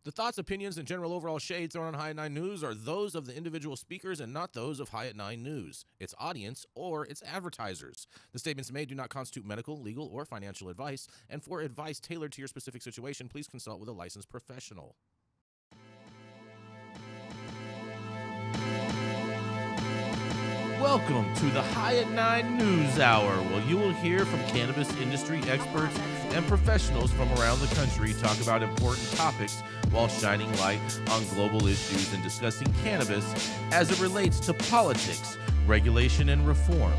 The thoughts, opinions, and general overall shades thrown on High at 9 News are those of the individual speakers and not those of High at 9 News, its audience, or its advertisers. The statements made do not constitute medical, legal, or financial advice, and for advice tailored to your specific situation, please consult with a licensed professional. Welcome to the High at 9 News Hour, where you will hear from cannabis industry experts and professionals from around the country talk about important topics while shining light on global issues and discussing cannabis as it relates to politics, regulation and reform,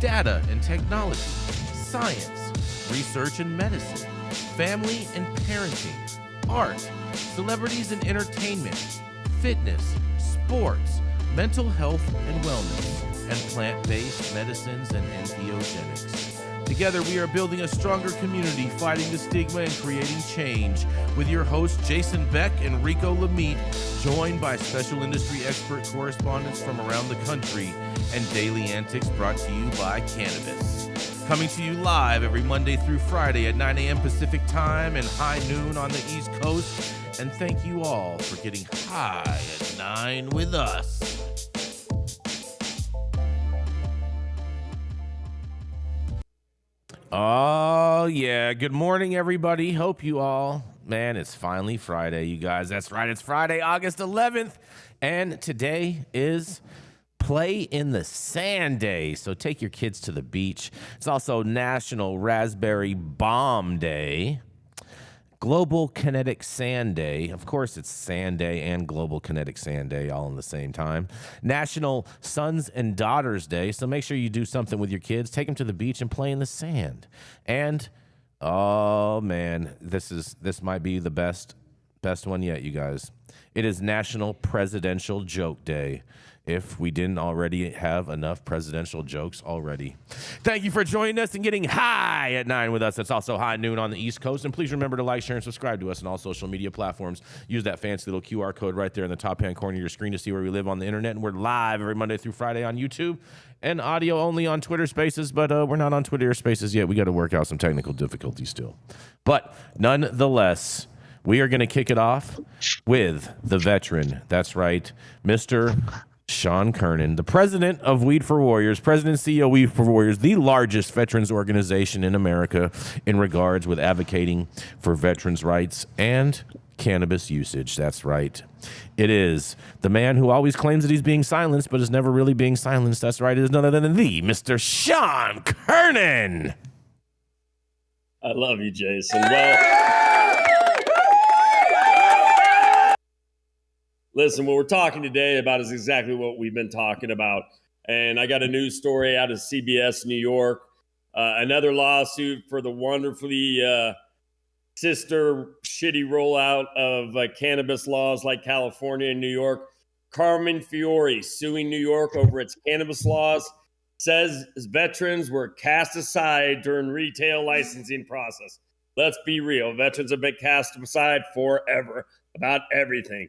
data and technology, science, research and medicine, family and parenting, art, celebrities and entertainment, fitness, sports, mental health and wellness, and plant-based medicines and entheogens. Together, we are building a stronger community, fighting the stigma and creating change. With your hosts, Jason Beck and Rico Lamitte, joined by special industry expert correspondents from around the country, and daily antics brought to you by Cannabis. Coming to you live every Monday through Friday at 9 a.m. Pacific Time and high noon on the East Coast. And thank you all for getting high at 9 with us. Oh, yeah. Good morning, everybody. Hope you all, man, it's finally Friday, you guys. That's right. It's Friday, August 11th. And today is Play in the Sand Day. So take your kids to the beach. It's also National Raspberry Bombe Day. Global Kinetic Sand Day. Of course, it's Sand Day and Global Kinetic Sand Day all in the same time. National Sons and Daughters Day. So make sure you do something with your kids. Take them to the beach and play in the sand. And, oh, man, this might be the best one yet, you guys. It is National Presidential Joke Day, if we didn't already have enough presidential jokes already. Thank you for joining us and getting high at 9 with us. It's also high noon on the East Coast. And please remember to like, share, and subscribe to us on all social media platforms. Use that fancy little QR code right there in the top-hand corner of your screen to see where we live on the internet. And we're live every Monday through Friday on YouTube and audio only on Twitter Spaces. But we're not on Twitter Spaces yet. We got to work out some technical difficulties still. But nonetheless, we are going to kick it off with the veteran. That's right, Mr. Sean Kiernan, the president of Weed for Warriors, president and CEO of Weed for Warriors, the largest veterans organization in America in regards with advocating for veterans' rights and cannabis usage. That's right. It is the man who always claims that he's being silenced, but is never really being silenced. That's right. It is none other than the Mr. Sean Kiernan. I love you, Jason. Well, listen, what we're talking today about is exactly what we've been talking about. And I got a news story out of CBS New York. Another lawsuit for the wonderfully sister shitty rollout of cannabis laws like California and New York. Carmen Fiore suing New York over its cannabis laws, says veterans were cast aside during retail licensing process. Let's be real. Veterans have been cast aside forever about everything.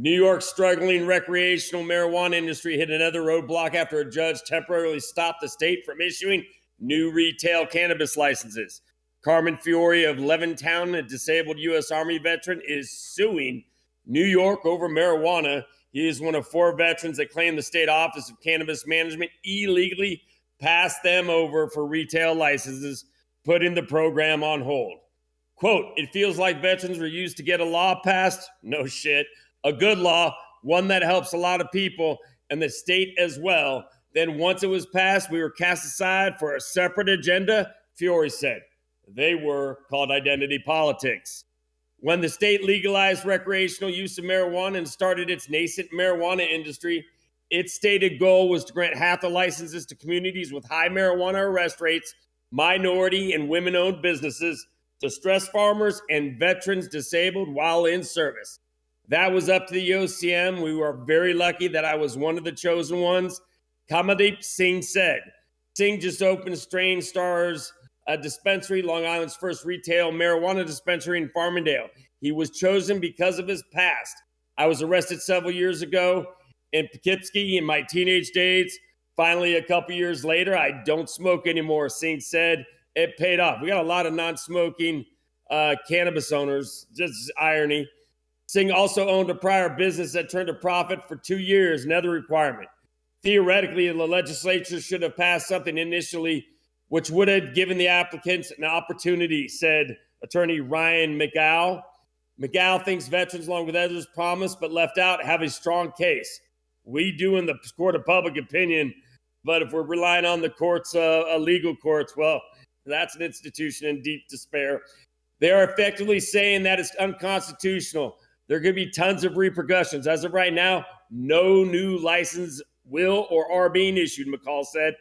New York's struggling recreational marijuana industry hit another roadblock after a judge temporarily stopped the state from issuing new retail cannabis licenses. Carmen Fiore of Levittown, a disabled U.S. Army veteran, is suing New York over marijuana. He is one of 4 veterans that claim the state Office of Cannabis Management illegally passed them over for retail licenses, putting the program on hold. Quote, "It feels like veterans were used to get a law passed." No shit. A good law, one that helps a lot of people and the state as well. Then once it was passed, we were cast aside for a separate agenda, Fiore said. They were called identity politics. When the state legalized recreational use of marijuana and started its nascent marijuana industry, its stated goal was to grant half the licenses to communities with high marijuana arrest rates, minority and women-owned businesses, distressed farmers, and veterans disabled while in service. That was up to the OCM. We were very lucky that I was one of the chosen ones. Kamaldeep Singh said, Singh just opened Strange Stars dispensary, Long Island's first retail marijuana dispensary in Farmingdale. He was chosen because of his past. I was arrested several years ago in Poughkeepsie in my teenage days. Finally, a couple years later, I don't smoke anymore. Singh said it paid off. We got a lot of non-smoking cannabis owners, just irony. Singh also owned a prior business that turned a profit for 2 years, another requirement. Theoretically, the legislature should have passed something initially which would have given the applicants an opportunity, said attorney Ryan McGow. McGow thinks veterans, along with others promised but left out, have a strong case. We do in the court of public opinion, but if we're relying on the courts, legal courts, well, that's an institution in deep despair. They are effectively saying that it's unconstitutional. There could be tons of repercussions. As of right now, no new license will or are being issued, McCall said.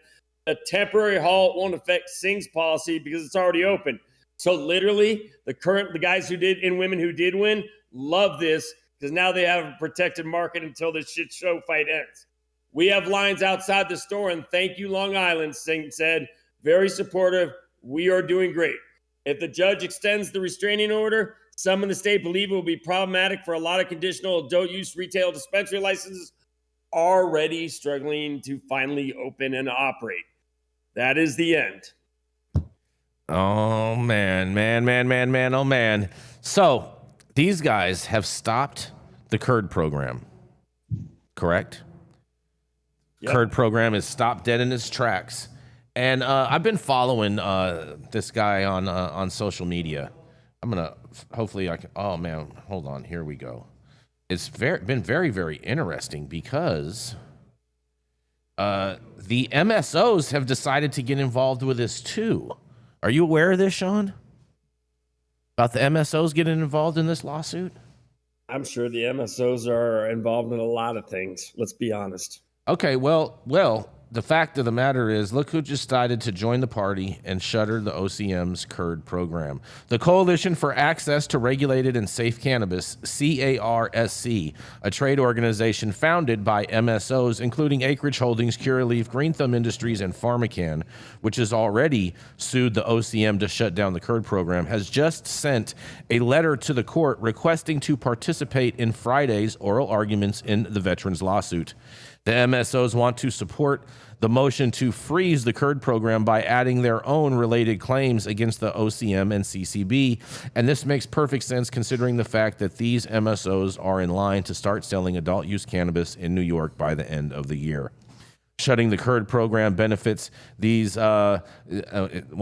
A temporary halt won't affect Singh's policy because it's already open. So literally, the guys who did and women who did win love this because now they have a protected market until the shit show fight ends. We have lines outside the store, and thank you, Long Island, Singh said. Very supportive. We are doing great. If the judge extends the restraining order, some in the state believe it will be problematic for a lot of conditional adult use retail dispensary licenses already struggling to finally open and operate. That is the end. Oh, man, oh, man. So these guys have stopped the CURD program, correct? Yep. CURD program is stopped dead in its tracks. And I've been following this guy on social media. I'm going to, hopefully I can, oh, man, hold on. Here we go. It's been very, very interesting because the MSOs have decided to get involved with this too. Are you aware of this, Sean? About the MSOs getting involved in this lawsuit? I'm sure the MSOs are involved in a lot of things. Let's be honest. Okay, well, the fact of the matter is, look who just decided to join the party and shutter the OCM's CURD program. The Coalition for Access to Regulated and Safe Cannabis, CARSC, a trade organization founded by MSOs, including Acreage Holdings, Curaleaf, Green Thumb Industries, and PharmaCann, which has already sued the OCM to shut down the CURD program, has just sent a letter to the court requesting to participate in Friday's oral arguments in the veterans' lawsuit. The MSOs want to support the motion to freeze the CURD program by adding their own related claims against the OCM and CCB. And this makes perfect sense considering the fact that these MSOs are in line to start selling adult use cannabis in New York by the end of the year. Shutting the CURD program benefits these, well,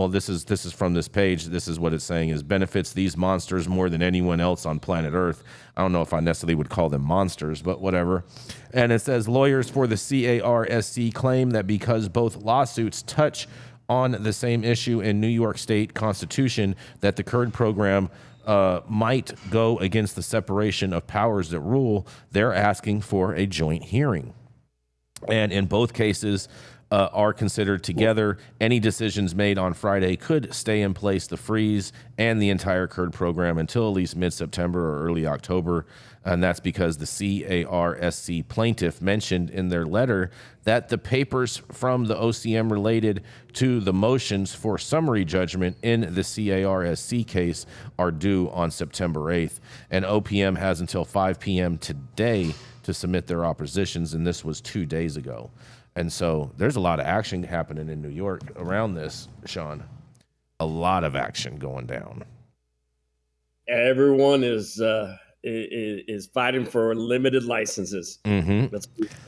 this is from this page. This is what it's saying is benefits these monsters more than anyone else on planet Earth. I don't know if I necessarily would call them monsters, but whatever. And it says lawyers for the CARSC claim that because both lawsuits touch on the same issue in New York State Constitution, that the CURD program might go against the separation of powers that rule. They're asking for a joint hearing. And in both cases are considered together. Any decisions made on Friday could stay in place, the freeze and the entire CURD program until at least mid-September or early October. And that's because the CARSC plaintiff mentioned in their letter that the papers from the OCM related to the motions for summary judgment in the CARSC case are due on September 8th. And OPM has until 5 p.m. today to submit their oppositions, and this was 2 days ago. And so there's a lot of action happening in New York around this, Sean. A lot of action going down. Everyone is fighting for limited licenses. Mm-hmm.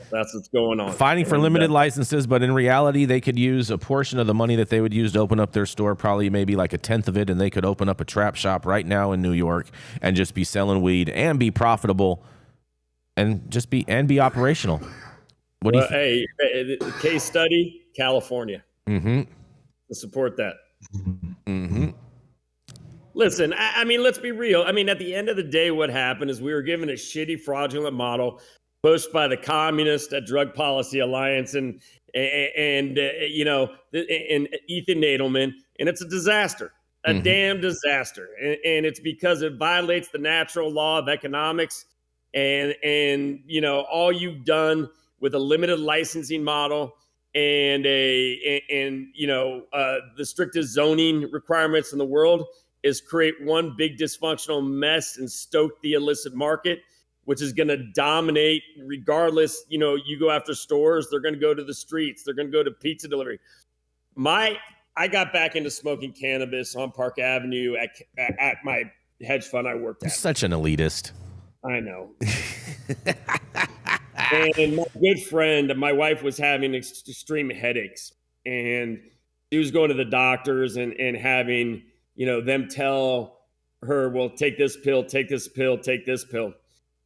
That's what's going on. Fighting for limited licenses, but in reality, they could use a portion of the money that they would use to open up their store, probably maybe like a tenth of it, and they could open up a trap shop right now in New York and just be selling weed and be profitable. And just be operational. What do you think? Hey, case study, California. Mm-hmm. To support that. Mm-hmm. Listen, I mean, let's be real. I mean, at the end of the day, what happened is we were given a shitty, fraudulent model pushed by the communists at Drug Policy Alliance and Ethan Nadelman, and it's a disaster, a damn disaster, and it's because it violates the natural law of economics. And all you've done with a limited licensing model and the strictest zoning requirements in the world is create one big dysfunctional mess and stoke the illicit market, which is going to dominate regardless. You go after stores, they're going to go to the streets, they're going to go to pizza delivery. I got back into smoking cannabis on Park Avenue at my hedge fund I worked at. You're such an elitist. I know. And my good friend, my wife was having extreme headaches, and she was going to the doctors and having, them tell her, well, take this pill, take this pill, take this pill.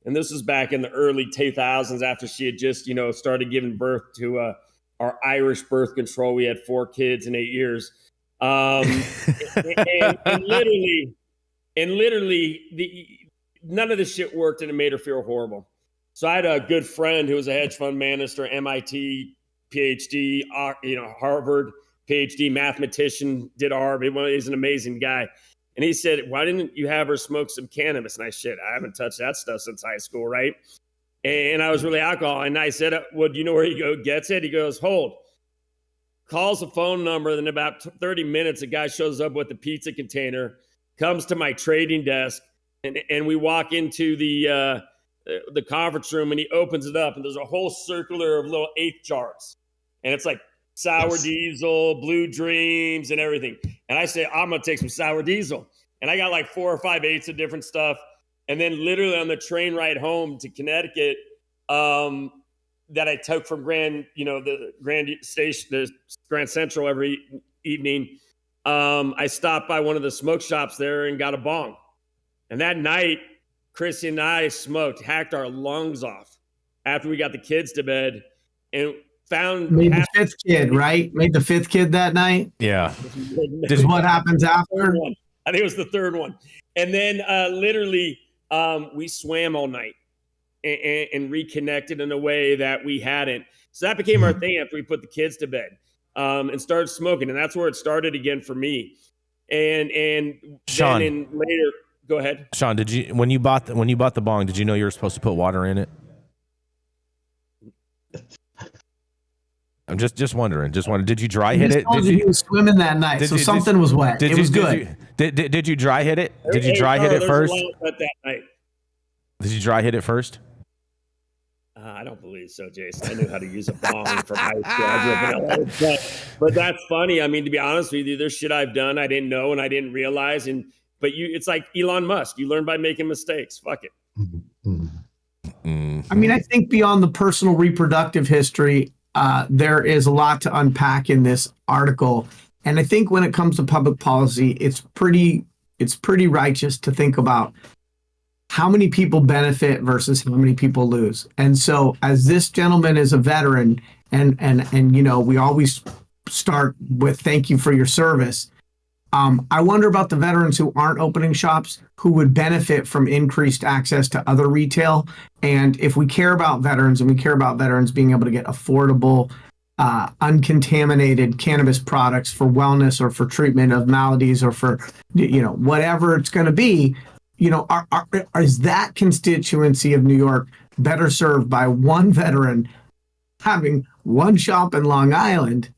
And this was back in the early 2000s after she had just, started giving birth to our Irish birth control. We had 4 kids in 8 years. And literally, none of this shit worked, and it made her feel horrible. So I had a good friend who was a hedge fund manager, MIT, PhD, Harvard, PhD, mathematician, did Harvard. He's an amazing guy. And he said, why didn't you have her smoke some cannabis? And I haven't touched that stuff since high school, right? And I was really alcohol. And I said, well, do you know where he gets it? He goes, hold. Calls a phone number. Then about 30 minutes, a guy shows up with a pizza container, comes to my trading desk, and we walk into the conference room, and he opens it up, and there's a whole circular of little eighth jars. And it's like sour diesel, blue dreams, and everything. And I say, I'm going to take some sour diesel. And I got like 4 or 5 eighths of different stuff. And then literally on the train ride home to Connecticut, that I took from the Grand Station, the Grand Central every evening, I stopped by one of the smoke shops there and got a bong. And that night, Chrissy and I smoked, hacked our lungs off after we got the kids to bed, and made the 5th kid, right? Made the 5th kid that night. Yeah. Just what happens after? I think it was the 3rd one. And then literally we swam all night and reconnected in a way that we hadn't. So that became our thing after we put the kids to bed and started smoking. And that's where it started again for me. And Sean, then later, go ahead. Sean, did you when you bought the bong, did you know you were supposed to put water in it? I'm just wondering. Did you dry hit it? He was swimming that night, so something was wet. It was good. Did you dry hit it? Did you dry hit it first? That night. Did you dry hit it first? I don't believe so, Jason. I knew how to use a bong from high school. I grew up in LA. But that's funny. I mean, to be honest with you, there's shit I've done I didn't know and I didn't realize. But it's like Elon Musk. You learn by making mistakes. Fuck it. I mean, I think beyond the personal reproductive history, there is a lot to unpack in this article. And I think when it comes to public policy, it's pretty righteous to think about how many people benefit versus how many people lose. And so as this gentleman is a veteran, and we always start with thank you for your service. I wonder about the veterans who aren't opening shops, who would benefit from increased access to other retail. And if we care about veterans, and we care about veterans being able to get affordable, uncontaminated cannabis products for wellness or for treatment of maladies or for, whatever it's going to be, is that constituency of New York better served by one veteran having one shop in Long Island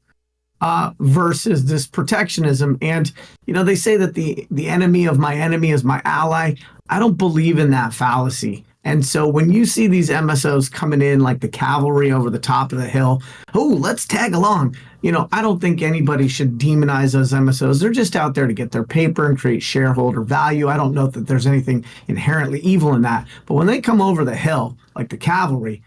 versus this protectionism? And, they say that the enemy of my enemy is my ally. I don't believe in that fallacy. And so when you see these MSOs coming in like the cavalry over the top of the hill, let's tag along. I don't think anybody should demonize those MSOs. They're just out there to get their paper and create shareholder value. I don't know that there's anything inherently evil in that. But when they come over the hill, like the cavalry,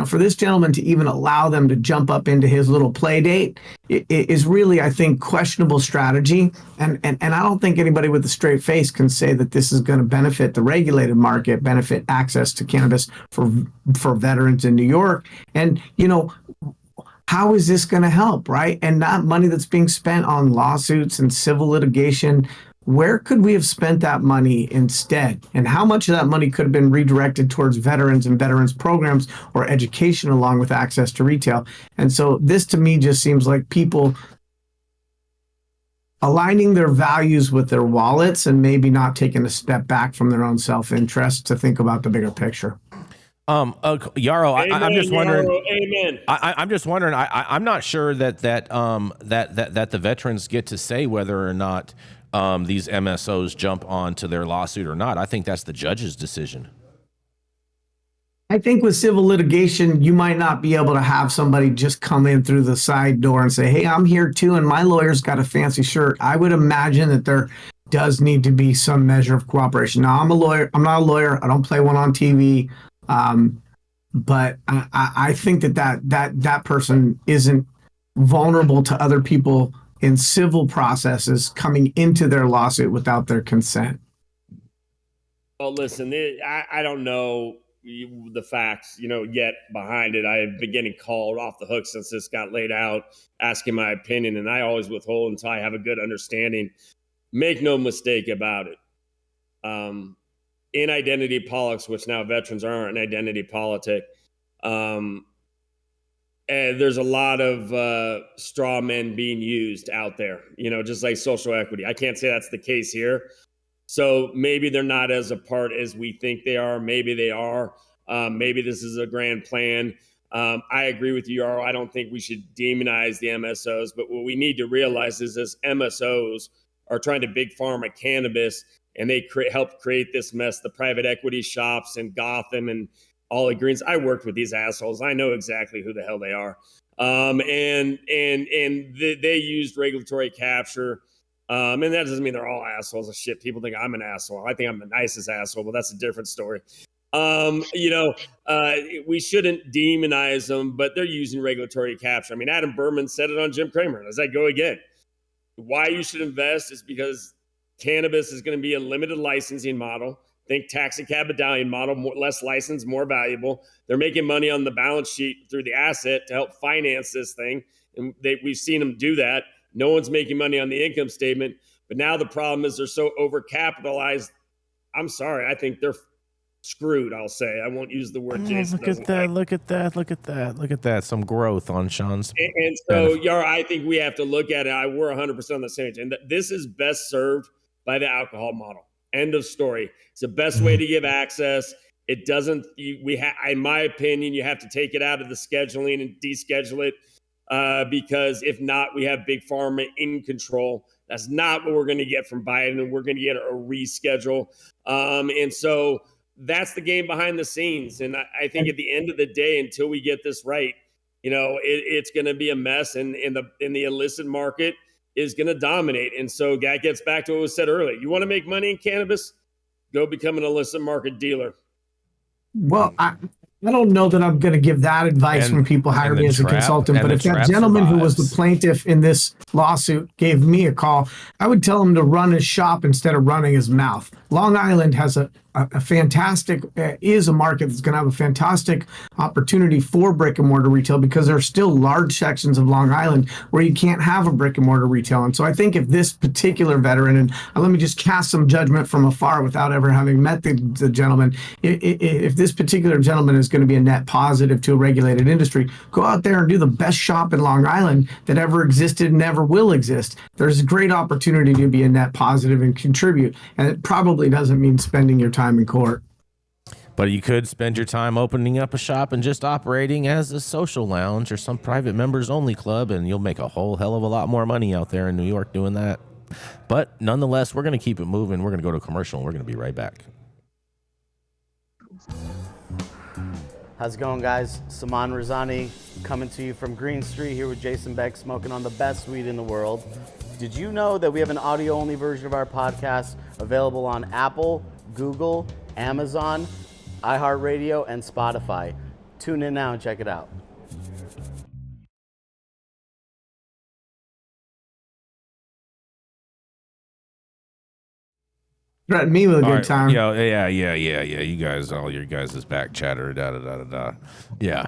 for this gentleman to even allow them to jump up into his little play date is really, I think, questionable strategy. And I don't think anybody with a straight face can say that this is going to benefit the regulated market, benefit access to cannabis for veterans in New York. And, how is this going to help, right? And not money that's being spent on lawsuits and civil litigation. Where could we have spent that money instead? And how much of that money could have been redirected towards veterans and veterans programs or education along with access to retail? And so this to me just seems like people aligning their values with their wallets and maybe not taking a step back from their own self-interest to think about the bigger picture. Yarrow, I'm just wondering. Yarrow, amen. I'm just wondering. I'm not sure that the veterans get to say whether or not these MSOs jump onto their lawsuit or not. I think that's the judge's decision. I think with civil litigation, you might not be able to have somebody just come in through the side door and say, hey, I'm here too, and my lawyer's got a fancy shirt. I would imagine that they're does need to be some measure of cooperation. Now, I'm a lawyer. I'm not a lawyer. I don't play one on TV. But I think that person isn't vulnerable to other people in civil processes coming into their lawsuit without their consent. Well, listen, I don't know the facts, yet behind it. I have been getting called off the hook since this got laid out, asking my opinion, and I always withhold until I have a good understanding. Make no mistake about it. In identity politics, which now veterans are an identity politic, and there's a lot of straw men being used out there, just like social equity. I can't say that's the case here. So maybe they're not as apart as we think they are. Maybe they are. Maybe this is a grand plan. I agree with you, Yarrow. I don't think we should demonize the MSOs, but what we need to realize is this MSOs are trying to big pharma cannabis, and they help create this mess, the private equity shops in Gotham and all the greens. I worked with these assholes. I know exactly who the hell they are. And they used regulatory capture. And that doesn't mean they're all assholes of shit. People think I'm an asshole. I think I'm the nicest asshole, but that's a different story. We shouldn't demonize them, but they're using regulatory capture. I mean, Adam Berman said it on Jim Cramer. As I go again, why you should invest is because cannabis is going to be a limited licensing model. Think taxi cab medallion model, less licensed, more valuable. They're making money on the balance sheet through the asset to help finance this thing. And we've seen them do that. No one's making money on the income statement. But now the problem is they're so overcapitalized. I'm sorry. I think they're screwed, I'll say. I won't use the word Jason. Look at that. Some growth on Sean's. And so, Yarrow, I think we have to look at it. We're 100% on the same page. And this is best served by the alcohol model. End of story. It's the best way to give access. It doesn't, in my opinion, you have to take it out of the scheduling and deschedule it. Because if not, we have big pharma in control. That's not what we're going to get from Biden, and we're going to get a reschedule. And so that's the game behind the scenes. And I think at the end of the day, until we get this right, it's going to be a mess, and in the illicit market is going to dominate. And so that gets back to what was said earlier. You want to make money in cannabis? Go become an illicit market dealer. Well, I don't know that I'm going to give that advice when people hire me as a consultant, but if that gentleman who was the plaintiff in this lawsuit gave me a call, I would tell him to run his shop instead of running his mouth. Long Island has a fantastic, is a market that's going to have a fantastic opportunity for brick and mortar retail, because there are still large sections of Long Island where you can't have a brick and mortar retail. And so I think if this particular veteran, and let me just cast some judgment from afar without ever having met the gentleman, if this particular gentleman is going to be a net positive to a regulated industry, go out there and do the best shop in Long Island that ever existed and ever will exist. There's a great opportunity to be a net positive and contribute. And it probably doesn't mean spending your time in court. But you could spend your time opening up a shop and just operating as a social lounge or some private members only club, and you'll make a whole hell of a lot more money out there in New York doing that. But nonetheless, we're going to keep it moving. We're going to go to commercial, and we're going to be right back. How's it going, guys? Saman Razani coming to you from Green Street here with Jason Beck, smoking on the best weed in the world. Did you know that we have an audio-only version of our podcast available on Apple, Google, Amazon, iHeartRadio, and Spotify? Tune in now and check it out. Threaten me with a good time. Yeah. You guys, all your guys is back chatter. Yeah.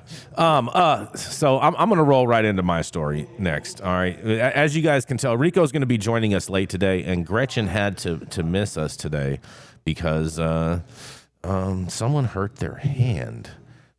So I'm gonna roll right into my story next. All right. As you guys can tell, Rico's gonna be joining us late today, and Gretchen had to miss us today because someone hurt their hand.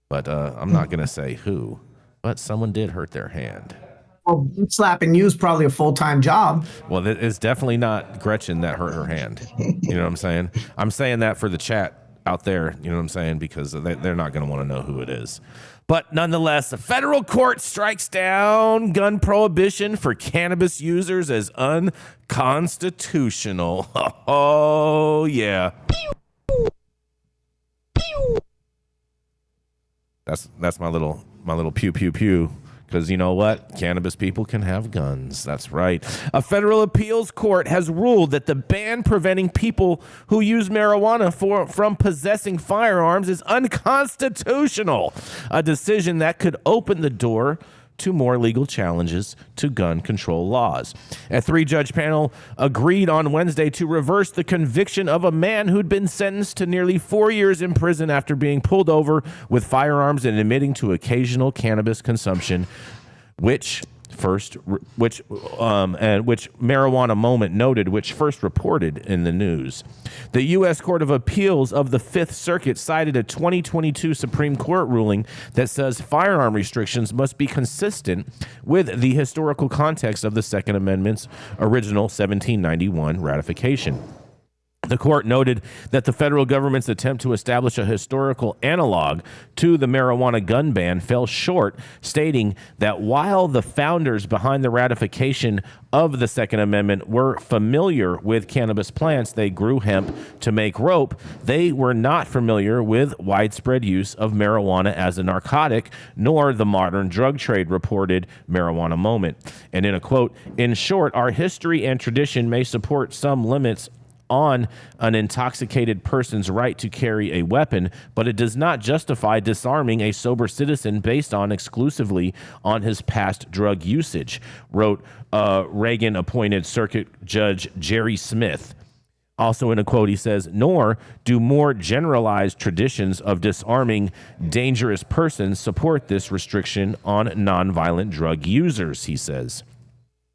But I'm not gonna say who, but someone did hurt their hand. Well, slapping you is probably a full-time job. Well, it's definitely not Gretchen that hurt her hand. You know what I'm saying? I'm saying that for the chat out there, you know what I'm saying? Because they're not going to want to know who it is. But nonetheless, the federal court strikes down gun prohibition for cannabis users as unconstitutional. Oh, yeah. That's my little pew pew pew Because you know what? Cannabis people can have guns. That's right. A federal appeals court has ruled that the ban preventing people who use marijuana from possessing firearms is unconstitutional, a decision that could open the door to more legal challenges to gun control laws. A 3-judge panel agreed on Wednesday to reverse the conviction of a man who'd been sentenced to nearly 4 years in prison after being pulled over with firearms and admitting to occasional cannabis consumption, which Marijuana Moment noted, which first reported in the news. The U.S. Court of Appeals of the Fifth Circuit cited a 2022 Supreme Court ruling that says firearm restrictions must be consistent with the historical context of the Second Amendment's original 1791 ratification. The court noted that the federal government's attempt to establish a historical analog to the marijuana gun ban fell short, stating that while the founders behind the ratification of the Second Amendment were familiar with cannabis plants, they grew hemp to make rope, they were not familiar with widespread use of marijuana as a narcotic, nor the modern drug trade, reported Marijuana Moment. And in a quote, "In short, our history and tradition may support some limits on an intoxicated person's right to carry a weapon, but it does not justify disarming a sober citizen based on exclusively on his past drug usage," wrote Reagan-appointed Circuit Judge Jerry Smith. Also in a quote, he says, "Nor do more generalized traditions of disarming dangerous persons support this restriction on nonviolent drug users," he says.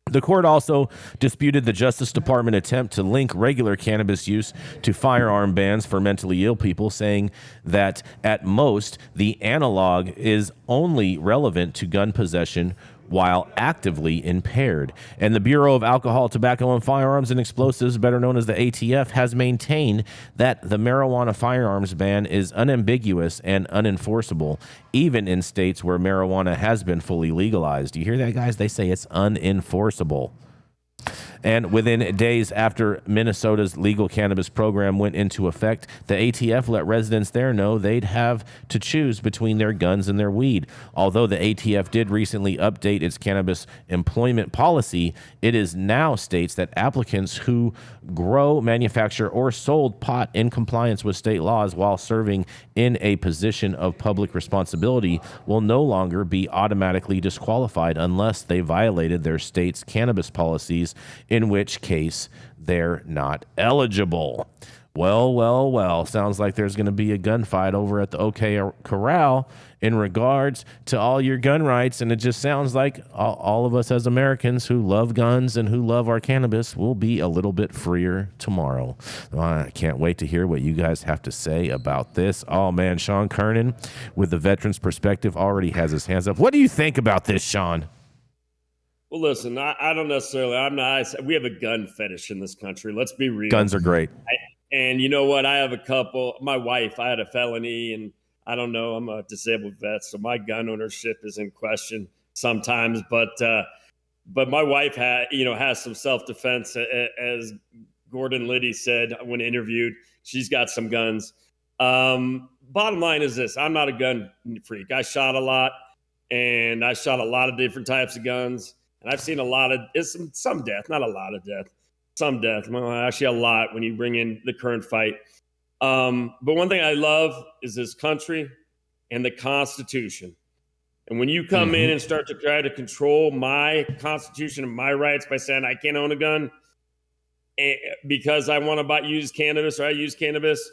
The court also disputed the Justice Department attempt to link regular cannabis use to firearm bans for mentally ill people, saying that at most the analog is only relevant to gun possession while actively impaired. And the Bureau of Alcohol, Tobacco, and Firearms and Explosives, better known as the ATF, has maintained that the marijuana firearms ban is unambiguous and unenforceable, even in states where marijuana has been fully legalized. You hear that, guys? They say it's unenforceable. And within days after Minnesota's legal cannabis program went into effect, the ATF let residents there know they'd have to choose between their guns and their weed. Although the ATF did recently update its cannabis employment policy, it is now states that applicants who grow, manufacture, or sold pot in compliance with state laws while serving in a position of public responsibility will no longer be automatically disqualified unless they violated their state's cannabis policies, in which case they're not eligible. Well, sounds like there's going to be a gunfight over at the OK Corral in regards to all your gun rights, and it just sounds like all of us as Americans who love guns and who love our cannabis will be a little bit freer tomorrow. I can't wait to hear what you guys have to say about this. Oh, man, Sean Kiernan, with the veteran's perspective, already has his hands up. What do you think about this, Sean? Well, listen, I don't necessarily, we have a gun fetish in this country. Let's be real. Guns are great. And you know what? I have a couple. My wife, I had a felony, and I don't know. I'm a disabled vet, so my gun ownership is in question sometimes. But my wife has some self-defense, as Gordon Liddy said when interviewed. She's got some guns. Bottom line is this: I'm not a gun freak. I shot a lot, and I shot a lot of different types of guns, and I've seen a lot of some death, not a lot of death. Some death, well, actually a lot when you bring in the current fight. But one thing I love is this country and the Constitution. And when you come in and start to try to control my Constitution and my rights by saying I can't own a gun because I want to use cannabis, or I use cannabis,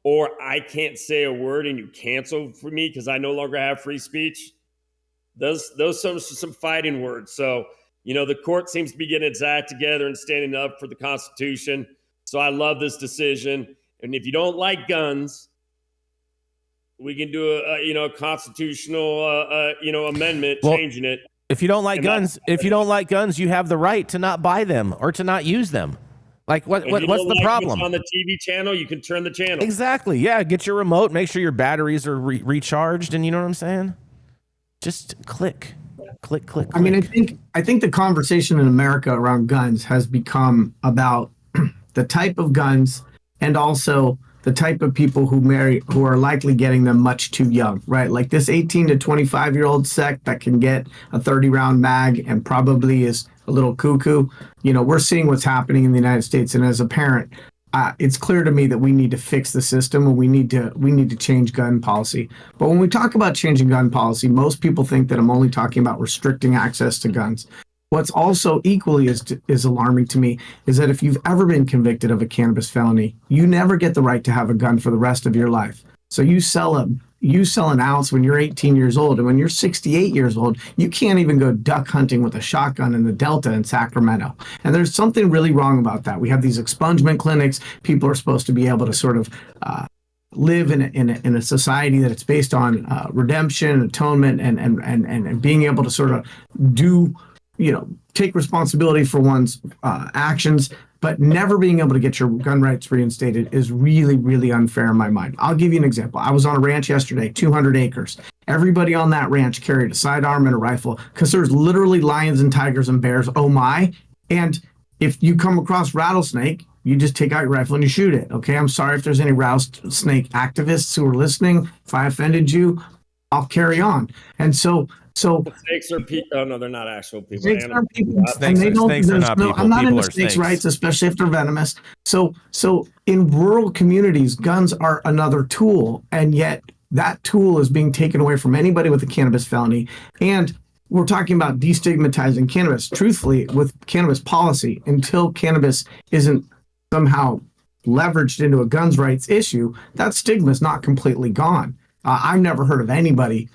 or I can't say a word and you cancel for me because I no longer have free speech, those are some fighting words. So, the court seems to be getting its act together and standing up for the Constitution. So I love this decision. And if you don't like guns, we can do a constitutional amendment changing it. If you don't like guns, you have the right to not buy them or to not use them. Like what's the problem? On the TV channel, you can turn the channel. Exactly. Yeah. Get your remote. Make sure your batteries are recharged, and you know what I'm saying. Just click. I mean, I think the conversation in America around guns has become about the type of guns and also the type of people who are likely getting them much too young, right? Like this 18 to 25-year-old sect that can get a 30-round mag and probably is a little cuckoo. We're seeing what's happening in the United States, and as a parent, it's clear to me that we need to fix the system, and we need to change gun policy. But when we talk about changing gun policy, most people think that I'm only talking about restricting access to guns. What's also equally is alarming to me is that if you've ever been convicted of a cannabis felony, you never get the right to have a gun for the rest of your life. So you sell an ounce when you're 18 years old, and when you're 68 years old, you can't even go duck hunting with a shotgun in the Delta in Sacramento. And there's something really wrong about that. We have these expungement clinics. People are supposed to be able to sort of live in a society that it's based on redemption, atonement, and being able to sort of take responsibility for one's actions, but never being able to get your gun rights reinstated is really, really unfair in my mind. I'll give you an example. I was on a ranch yesterday, 200 acres. Everybody on that ranch carried a sidearm and a rifle because there's literally lions and tigers and bears, oh my. And if you come across rattlesnake, you just take out your rifle and you shoot it, okay? I'm sorry if there's any rattlesnake activists who are listening. If I offended you, I'll carry on. And so snakes are people. Oh no, they're not actual people. Snakes are people. Snakes are not people. I'm not People into are snakes' snakes. rights, especially if they're venomous. So in rural communities, guns are another tool, and yet that tool is being taken away from anybody with a cannabis felony. And we're talking about destigmatizing cannabis. Truthfully, with cannabis policy, until cannabis isn't somehow leveraged into a guns rights issue, that stigma is not completely gone. I've never heard of anybody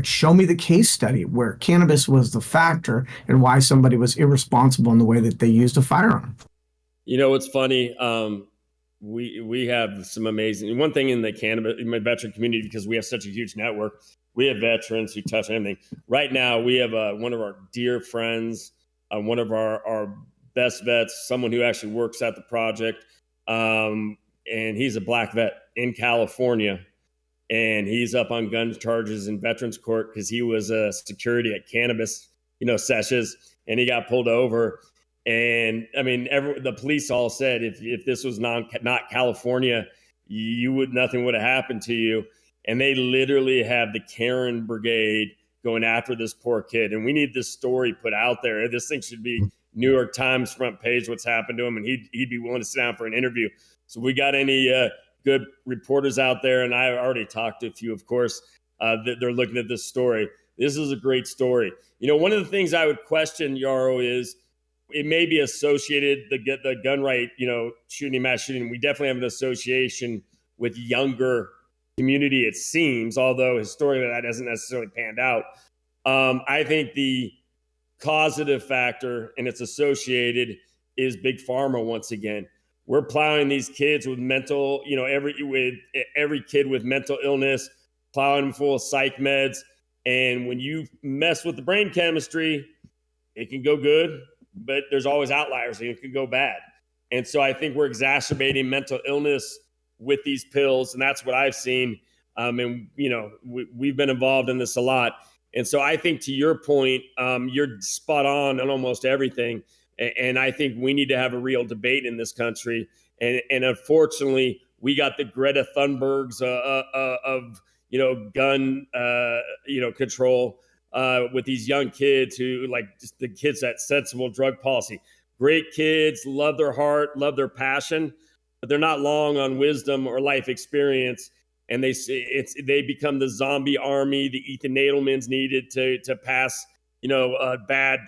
show me the case study where cannabis was the factor and why somebody was irresponsible in the way that they used a firearm. What's funny? We have some amazing, one thing in the cannabis, in my veteran community, because we have such a huge network, we have veterans who touch anything. Right now, we have one of our dear friends, one of our best vets, someone who actually works at the project, and he's a black vet in California. And he's up on gun charges in Veterans Court because he was a security at cannabis, sessions, and he got pulled over. And I mean, the police all said if this was not California, nothing would have happened to you. And they literally have the Kiernan brigade going after this poor kid. And we need this story put out there. This thing should be New York Times front page. What's happened to him, and he'd be willing to sit down for an interview. So we got any good reporters out there, and I already talked to a few, of course, that they're looking at this story. This is a great story. One of the things I would question, Yarrow, is it may be associated, the gun right, mass shooting. We definitely have an association with younger community, it seems, although historically that hasn't necessarily panned out. I think the causative factor, and it's associated, is big pharma once again. We're plowing these kids with mental, every kid with mental illness, plowing them full of psych meds. And when you mess with the brain chemistry, it can go good, but there's always outliers and it can go bad. And so I think we're exacerbating mental illness with these pills. And that's what I've seen. We've been involved in this a lot. And so I think, to your point, you're spot on almost everything. And I think we need to have a real debate in this country. And unfortunately, we got the Greta Thunbergs of gun control with these young kids who, like, just the kids that sensible drug policy. Great kids, love their heart, love their passion, but they're not long on wisdom or life experience. And they become the zombie army, the Ethan Nadelmans needed to pass bad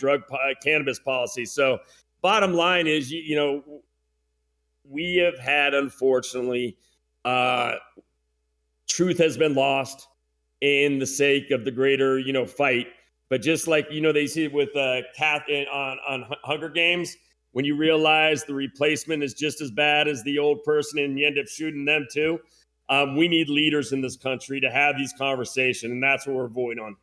cannabis policy. So bottom line is, we have had, unfortunately, truth has been lost in the sake of the greater, fight. But just like, they see it with Kath on Hunger Games, when you realize the replacement is just as bad as the old person and you end up shooting them too. We need leaders in this country to have these conversations, and that's what we're voting on.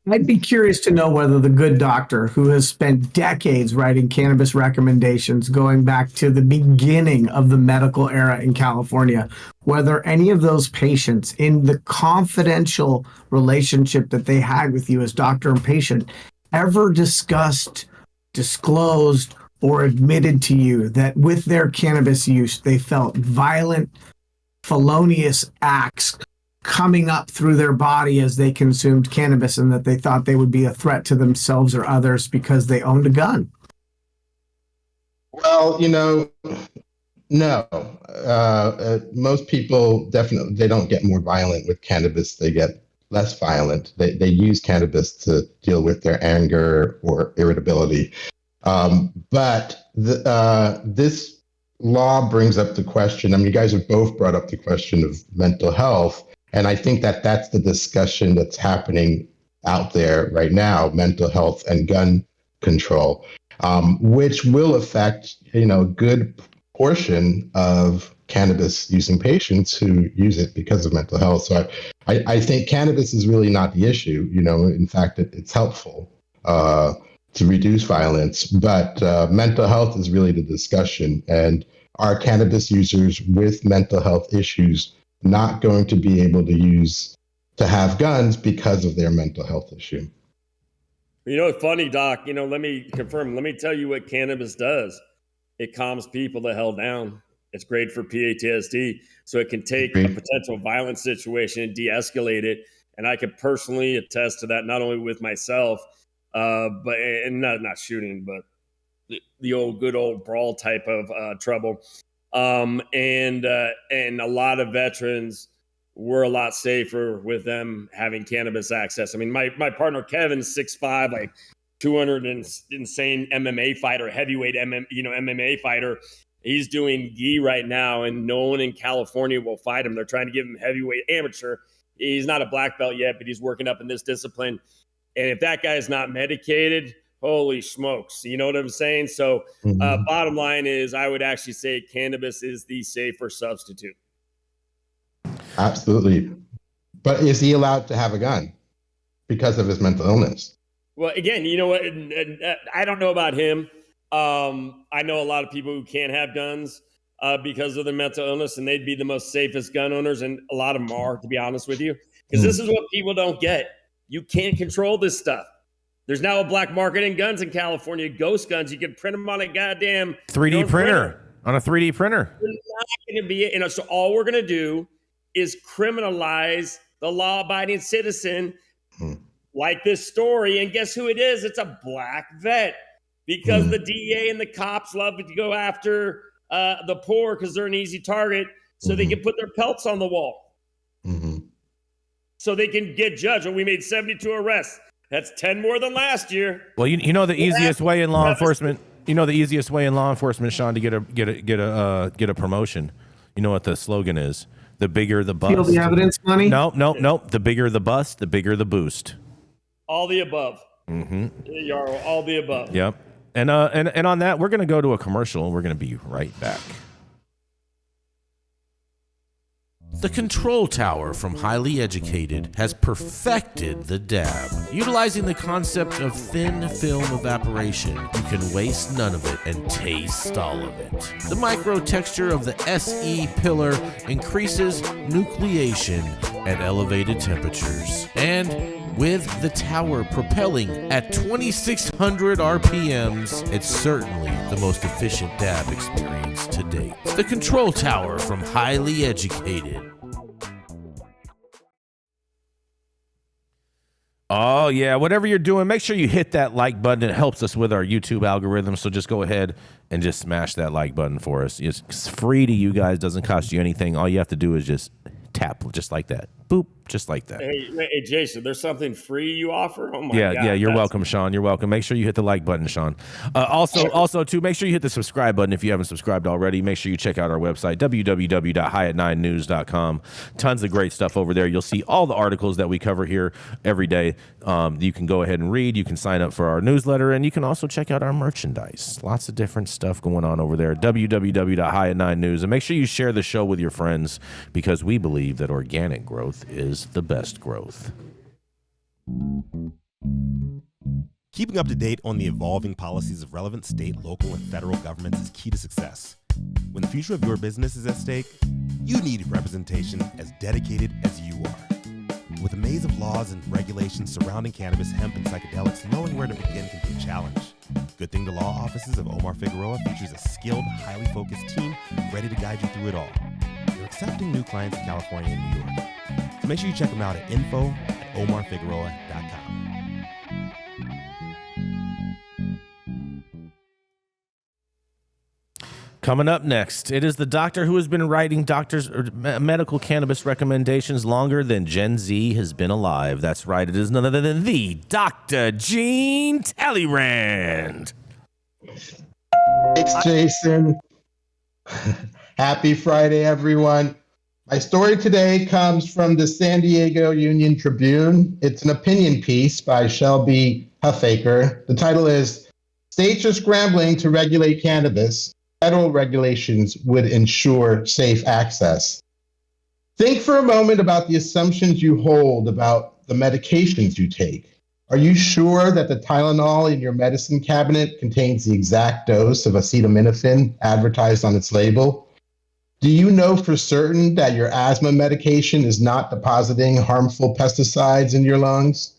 I'd be curious to know whether the good doctor who has spent decades writing cannabis recommendations going back to the beginning of the medical era in California, whether any of those patients in the confidential relationship that they had with you as doctor and patient ever discussed, disclosed, or admitted to you that with their cannabis use, they felt violent, felonious acts coming up through their body as they consumed cannabis, and that they thought they would be a threat to themselves or others because they owned a gun? Well, no. Most people definitely, they don't get more violent with cannabis. They get less violent. They use cannabis to deal with their anger or irritability. But this law brings up the question. I mean, you guys have both brought up the question of mental health. And I think that that's the discussion that's happening out there right now, mental health and gun control, which will affect, a good portion of cannabis using patients who use it because of mental health. So I think cannabis is really not the issue. In fact, it's helpful to reduce violence, but mental health is really the discussion. And are cannabis users with mental health issues not going to be able to have guns because of their mental health issue? It's funny, Doc. Let me confirm. Let me tell you what cannabis does. It calms people the hell down. It's great for PTSD. So it can take a potential violent situation and de-escalate it. And I could personally attest to that, not only with myself, but not shooting, but the good old brawl type of trouble. And a lot of veterans were a lot safer with them having cannabis access. I mean, my partner Kevin's 6'5", like 200 insane MMA fighter, heavyweight MMA fighter. He's doing gi right now, and no one in California will fight him. They're trying to give him heavyweight amateur. He's not a black belt yet, but he's working up in this discipline. And if that guy's not medicated, holy smokes. You know what I'm saying? So bottom line is, I would actually say cannabis is the safer substitute. Absolutely. But is he allowed to have a gun because of his mental illness? Well, again, you know what? I don't know about him. I know a lot of people who can't have guns because of their mental illness, and they'd be the most safest gun owners. And a lot of them are, to be honest with you, because this is what people don't get. You can't control this stuff. There's now a black market in guns in California, ghost guns. You can print them on a goddamn 3D printer. On a 3D printer. We're not going to be, so all we're going to do is criminalize the law-abiding citizen like this story. And guess who it is? It's a black vet, because the DEA and the cops love to go after the poor because they're an easy target, so they can put their pelts on the wall. So they can get judged. And we made 72 arrests. That's 10 more than last year. Well, you know the easiest way in law enforcement. Sean, to get a promotion. You know what the slogan is? The bigger the bust. Feel the evidence, money? No. The bigger the bust, the bigger the boost. All the above. Yarrow, all the above. Yep. And on that, we're going to go to a commercial, and we're going to be right back. The Control Tower from Highly Educated has perfected the dab. Utilizing the concept of thin film evaporation, you can waste none of it and taste all of it. The micro texture of the SE pillar increases nucleation at elevated temperatures. And with the tower propelling at 2,600 RPMs, it's certainly the most efficient dab experience to date. The Control Tower from Highly Educated. Oh, yeah. Whatever you're doing, make sure you hit that like button. It helps us with our YouTube algorithm. So just go ahead and just smash that like button for us. It's free to you guys. Doesn't cost you anything. All you have to do is just tap just like that. Boop, just like that. Hey, Jason, there's something free you offer? Oh, my God. Yeah, you're welcome, Sean. You're welcome. Make sure you hit the like button, Sean. Also, too, make sure you hit the subscribe button if you haven't subscribed already. Make sure you check out our website, www.highat9news.com. Tons of great stuff over there. You'll see all the articles that we cover here every day. You can go ahead and read. You can sign up for our newsletter, and you can also check out our merchandise. Lots of different stuff going on over there, www.highat9news. And make sure you share the show with your friends, because we believe that organic growth is the best growth. Keeping up to date on the evolving policies of relevant state, local, and federal governments is key to success. When the future of your business is at stake, you need representation as dedicated as you are. With a maze of laws and regulations surrounding cannabis, hemp, and psychedelics, knowing where to begin can be a challenge. Good Thing to Law offices of Omar Figueroa features a skilled, highly focused team ready to guide you through it all. They're accepting new clients in California and New York. So make sure you check them out at info@omarfigueroa.com. Coming up next, it is the doctor who has been writing medical cannabis recommendations longer than Gen Z has been alive. That's right, it is none other than the Dr. Gene Talleyrand. Thanks, Jason. Happy Friday, everyone. My story today comes from the San Diego Union Tribune. It's an opinion piece by Shelby Huffaker. The title is "States Are Scrambling to Regulate Cannabis. Federal regulations would ensure safe access." Think for a moment about the assumptions you hold about the medications you take. Are you sure that the Tylenol in your medicine cabinet contains the exact dose of acetaminophen advertised on its label? Do you know for certain that your asthma medication is not depositing harmful pesticides in your lungs?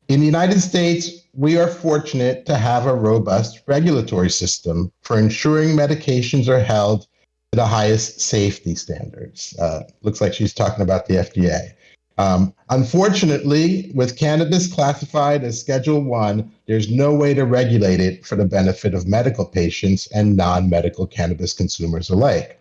In the United States, we are fortunate to have a robust regulatory system for ensuring medications are held to the highest safety standards. Looks like she's talking about the FDA. Unfortunately, with cannabis classified as Schedule 1, there's no way to regulate it for the benefit of medical patients and non-medical cannabis consumers alike.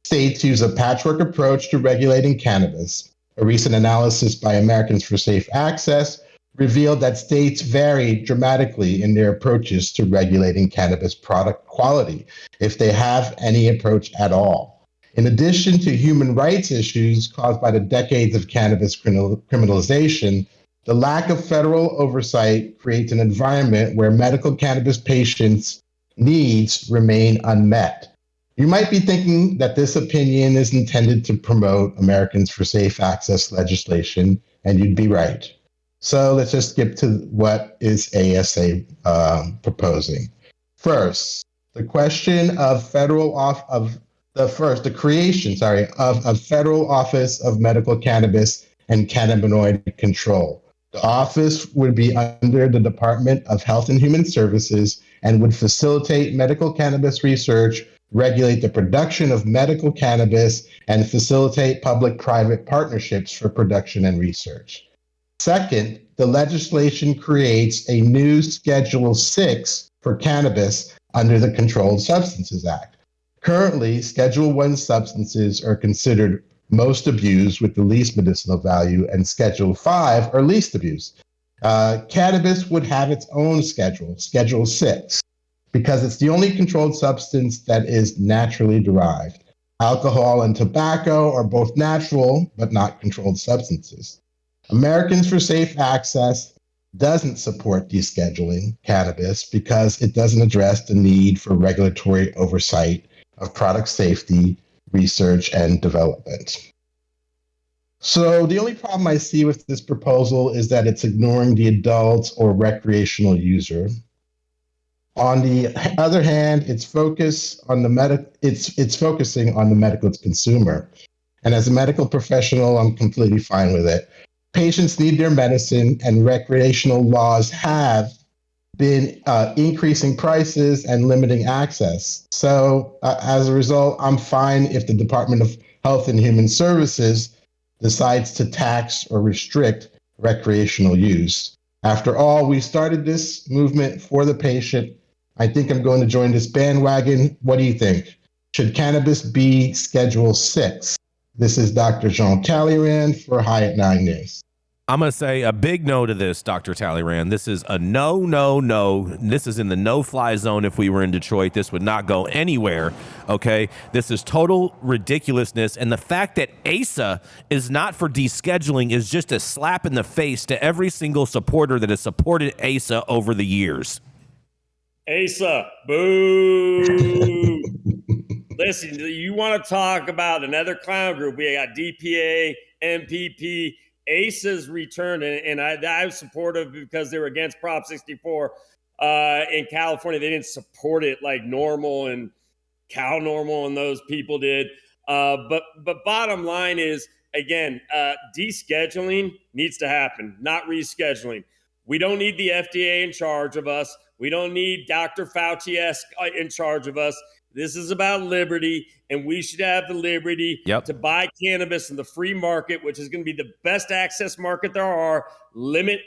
States use a patchwork approach to regulating cannabis. A recent analysis by Americans for Safe Access revealed that states vary dramatically in their approaches to regulating cannabis product quality, if they have any approach at all. In addition to human rights issues caused by the decades of cannabis criminalization, the lack of federal oversight creates an environment where medical cannabis patients' needs remain unmet. You might be thinking that this opinion is intended to promote Americans for Safe Access legislation, and you'd be right. So let's just skip to what is ASA proposing. First, the question of the creation of a federal office of medical cannabis and cannabinoid control. The office would be under the Department of Health and Human Services and would facilitate medical cannabis research, regulate the production of medical cannabis, and facilitate public-private partnerships for production and research. Second, the legislation creates a new Schedule 6 for cannabis under the Controlled Substances Act. Currently, Schedule 1 substances are considered most abused with the least medicinal value, and Schedule 5 are least abused. Cannabis would have its own schedule, Schedule 6, because it's the only controlled substance that is naturally derived. Alcohol and tobacco are both natural, but not controlled substances. Americans for Safe Access doesn't support descheduling cannabis because it doesn't address the need for regulatory oversight of product safety, research, and development. So the only problem I see with this proposal is that it's ignoring the adult or recreational user. On the other hand, it's focusing on the medical consumer. And as a medical professional, I'm completely fine with it. Patients need their medicine, and recreational laws have been increasing prices and limiting access. So as a result, I'm fine if the Department of Health and Human Services decides to tax or restrict recreational use. After all, we started this movement for the patient. I think I'm going to join this bandwagon. What do you think? Should cannabis be Schedule 6? This is Dr. Jean Talleyrand for High at 9 News. I'm going to say a big no to this, Dr. Talleyrand. This is a no. This is in the no-fly zone. If we were in Detroit, this would not go anywhere, okay? This is total ridiculousness. And the fact that ASA is not for descheduling is just a slap in the face to every single supporter that has supported ASA over the years. ASA, boo. Listen, you want to talk about another clown group? We got DPA, MPP, ASA's returned, and I was supportive because they were against Prop 64 in California. They didn't support it like Normal and Cal Normal and those people did. But bottom line is, again, descheduling needs to happen, not rescheduling. We don't need the FDA in charge of us. We don't need Dr. Fauci-esque in charge of us. This is about liberty, and we should have the liberty to buy cannabis in the free market, which is going to be the best access market there are. Limit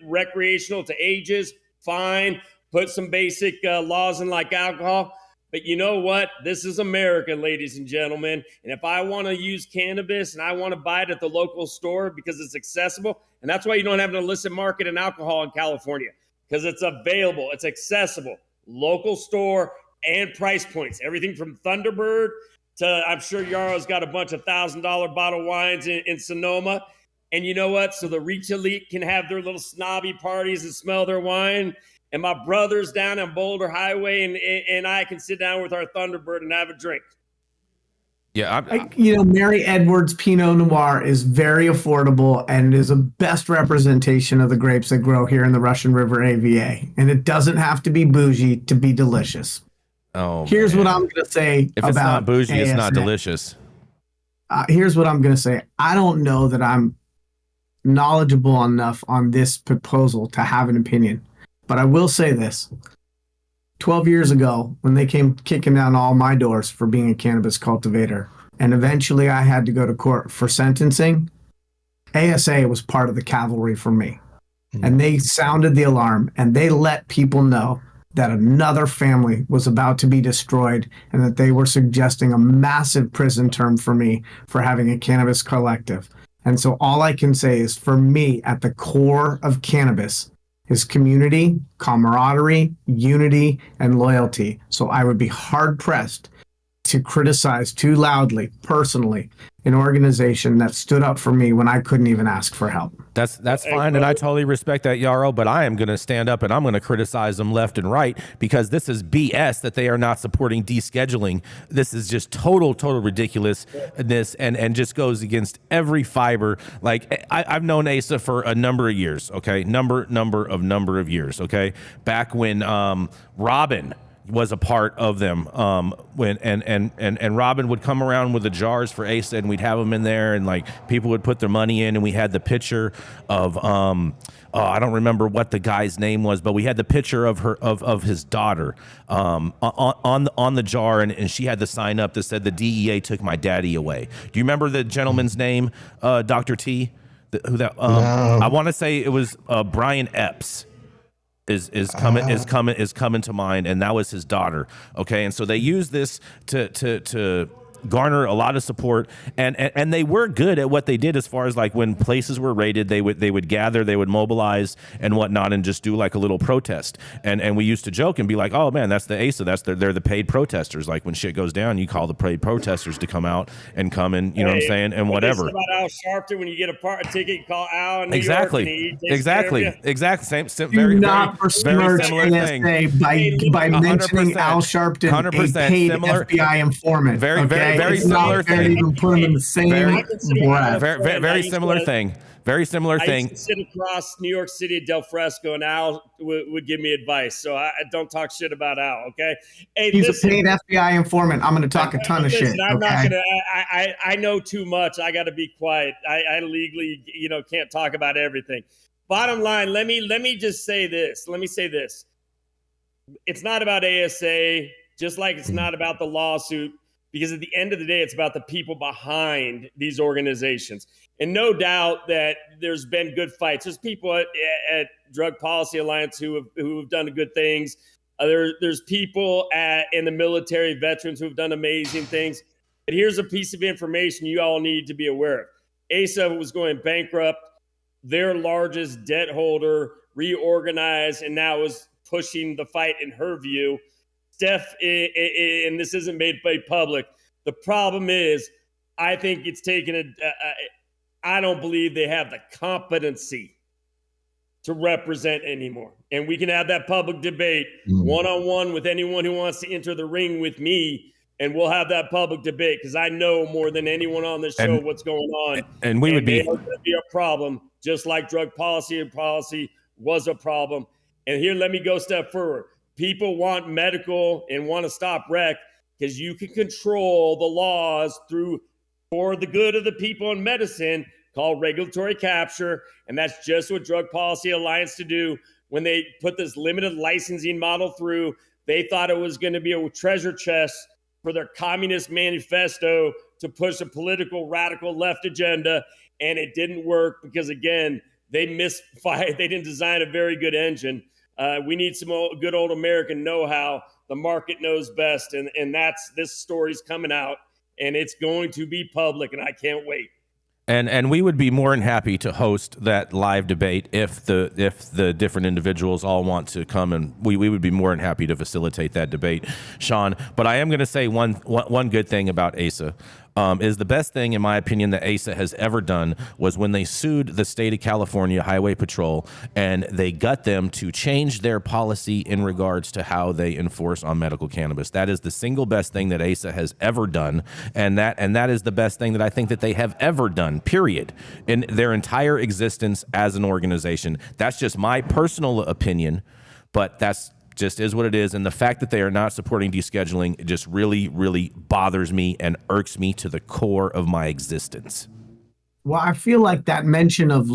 recreational to ages, fine. Put some basic laws in like alcohol. But you know what? This is America, ladies and gentlemen. And if I want to use cannabis and I want to buy it at the local store because it's accessible, and that's why you don't have an illicit market in alcohol in California, because it's available, it's accessible, local store, and price points. Everything from Thunderbird to, I'm sure Yarrow's got a bunch of $1,000 bottle wines in Sonoma. And you know what? So the rich elite can have their little snobby parties and smell their wine. And my brothers down on Boulder Highway and I can sit down with our Thunderbird and have a drink. Yeah. Mary Edwards Pinot Noir is very affordable and is a best representation of the grapes that grow here in the Russian River AVA. And it doesn't have to be bougie to be delicious. Oh, here's what I'm going to say. If it's not bougie, ASA. It's not delicious. Here's what I'm going to say. I don't know that I'm knowledgeable enough on this proposal to have an opinion, but I will say this. 12 years ago, when they came kicking down all my doors for being a cannabis cultivator, and eventually I had to go to court for sentencing, ASA was part of the cavalry for me. And they sounded the alarm, and they let people know that another family was about to be destroyed and that they were suggesting a massive prison term for me for having a cannabis collective. And so all I can say is, for me, at the core of cannabis is community, camaraderie, unity, and loyalty. So I would be hard-pressed to criticize too loudly, personally, an organization that stood up for me when I couldn't even ask for help. That's fine, and I totally respect that, Yarrow, but I am going to stand up and I'm going to criticize them left and right, because this is BS that they are not supporting descheduling. This is just total ridiculousness and just goes against every fiber. Like, I've known Asa for a number of years, okay? Number of years, okay? Back when Robin was a part of them, when and Robin would come around with the jars for Asa, and we'd have them in there, and like people would put their money in, and we had the picture of I don't remember what the guy's name was, but we had the picture of his daughter on the jar, and she had the sign up that said the DEA took my daddy away. Do you remember the gentleman's name, Dr. T? No. I want to say it was Brian Epps. Is coming to mind, and that was his daughter. Okay, and so they use this to garner a lot of support, and they were good at what they did, as far as like when places were raided, they would gather, they would mobilize and whatnot, and just do like a little protest. And we used to joke and be like, oh man, that's the ASA, they're the paid protesters. Like when shit goes down, you call the paid protesters to come out and come and you know what I'm saying, and whatever. About Al Sharpton, when you get a ticket, you call Al in New exactly York Same very similar thing by mentioning Al Sharpton, 100% a paid similar FBI informant. Very similar thing. Even put them in the same very similar thing. Very similar thing. I used to sit across New York City at Del Fresco, and Al would give me advice. So I don't talk shit about Al, okay? Hey, he's a paid FBI informant. I'm going to talk a ton of shit. I'm not going to. I know too much. I got to be quiet. I legally, can't talk about everything. Bottom line, let me just say this. Let me say this. It's not about ASA, just like it's not about the lawsuit. Because at the end of the day, it's about the people behind these organizations. And no doubt that there's been good fights. There's people at Drug Policy Alliance who have done good things. There's people in the military, veterans who have done amazing things. But here's a piece of information you all need to be aware of. ASA was going bankrupt. Their largest debt holder reorganized and now is pushing the fight, in her view. Steph, and this isn't made public, the problem is I think it's taken I don't believe they have the competency to represent anymore. And we can have that public debate one-on-one with anyone who wants to enter the ring with me, and we'll have that public debate, because I know more than anyone on this show what's going on. And we would be a problem, just like drug policy was a problem. And here, let me go a step further. People want medical and want to stop rec because you can control the laws for the good of the people in medicine, called regulatory capture. And that's just what Drug Policy Alliance to do. when they put this limited licensing model through. They thought it was going to be a treasure chest for their communist manifesto to push a political radical left agenda. And it didn't work because, again, they misfired. They didn't design a very good engine. We need some good old American know-how. The market knows best. And this story's coming out, and it's going to be public, and I can't wait. And we would be more than happy to host that live debate if the different individuals all want to come, and we would be more than happy to facilitate that debate, Sean. But I am going to say one good thing about ASA. Is the best thing, in my opinion, that ASA has ever done was when they sued the state of California Highway Patrol, and they got them to change their policy in regards to how they enforce on medical cannabis. That is the single best thing that ASA has ever done, and that is the best thing that I think that they have ever done, period, in their entire existence as an organization. That's just my personal opinion, but that's just is what it is. And the fact that they are not supporting descheduling just really, really bothers me and irks me to the core of my existence. Well, I feel like that mention of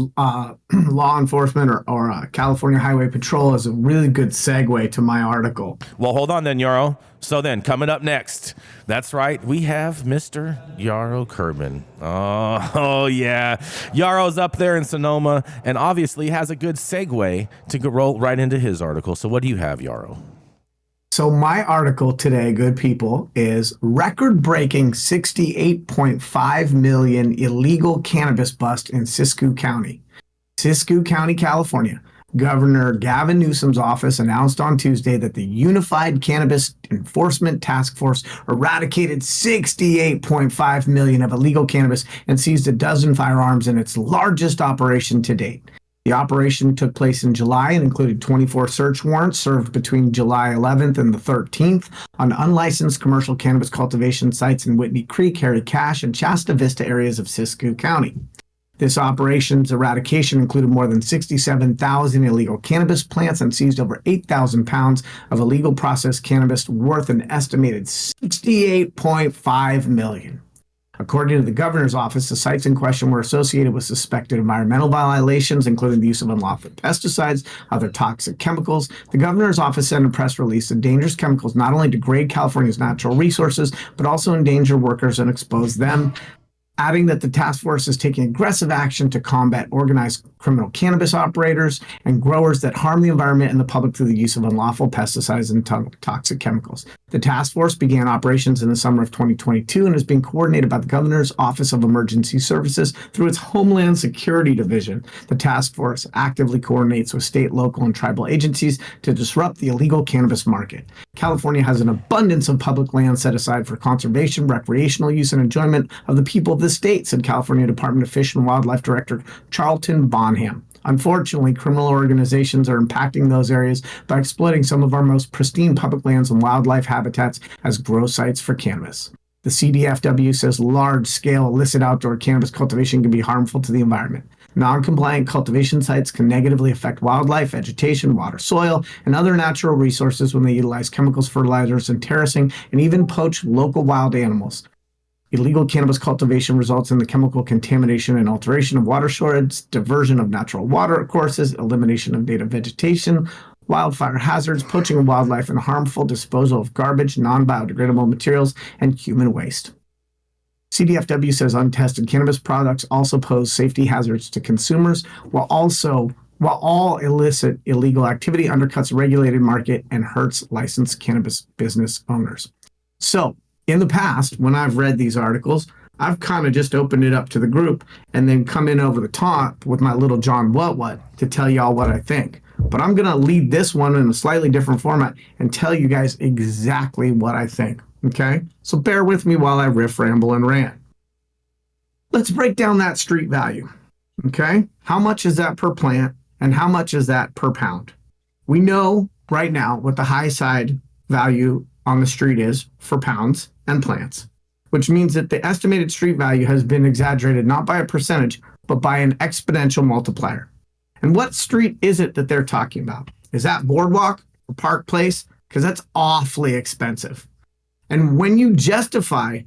law enforcement or California Highway Patrol is a really good segue to my article. Well, hold on then, Yarrow. So then, coming up next, that's right, we have Mr. Yarrow Kubrin. Oh, yeah. Yarrow's up there in Sonoma and obviously has a good segue to roll right into his article. So what do you have, Yarrow? So my article today, good people, is record-breaking 68.5 million illegal cannabis bust in Siskiyou County. Siskiyou County, California. Governor Gavin Newsom's office announced on Tuesday that the Unified Cannabis Enforcement Task Force eradicated 68.5 million of illegal cannabis and seized a dozen firearms in its largest operation to date. The operation took place in July and included 24 search warrants served between July 11th and the 13th on unlicensed commercial cannabis cultivation sites in Whitney Creek, Harry Cash, and Shasta Vista areas of Siskiyou County. This operation's eradication included more than 67,000 illegal cannabis plants and seized over 8,000 pounds of illegal processed cannabis worth an estimated $68.5 million. According to the governor's office, the sites in question were associated with suspected environmental violations, including the use of unlawful pesticides, other toxic chemicals. The governor's office sent a press release that dangerous chemicals not only degrade California's natural resources, but also endanger workers and expose them, adding that the task force is taking aggressive action to combat organized criminal cannabis operators and growers that harm the environment and the public through the use of unlawful pesticides and toxic chemicals. The task force began operations in the summer of 2022 and is being coordinated by the Governor's Office of Emergency Services through its Homeland Security Division. The task force actively coordinates with state, local, and tribal agencies to disrupt the illegal cannabis market. California has an abundance of public land set aside for conservation, recreational use, and enjoyment of the people of the state, said California Department of Fish and Wildlife Director Charlton Bonham. Unfortunately, criminal organizations are impacting those areas by exploiting some of our most pristine public lands and wildlife habitats as grow sites for cannabis. The CDFW says large-scale illicit outdoor cannabis cultivation can be harmful to the environment. Non-compliant cultivation sites can negatively affect wildlife, vegetation, water, soil, and other natural resources when they utilize chemicals, fertilizers, and terracing, and even poach local wild animals. Illegal cannabis cultivation results in the chemical contamination and alteration of watersheds, diversion of natural water courses, elimination of native vegetation, wildfire hazards, poaching of wildlife, and harmful disposal of garbage, non-biodegradable materials, and human waste. CDFW says untested cannabis products also pose safety hazards to consumers, while all illicit illegal activity undercuts the regulated market and hurts licensed cannabis business owners. So, in the past, when I've read these articles, I've kind of just opened it up to the group and then come in over the top with my little John What to tell y'all what I think. But I'm going to lead this one in a slightly different format and tell you guys exactly what I think. Okay? So bear with me while I riff, ramble, and rant. Let's break down that street value. Okay? How much is that per plant and how much is that per pound? We know right now what the high side value on the street is for pounds and plants, which means that the estimated street value has been exaggerated not by a percentage, but by an exponential multiplier. And what street is it that they're talking about? Is that Boardwalk or Park Place? Because that's awfully expensive. And when you justify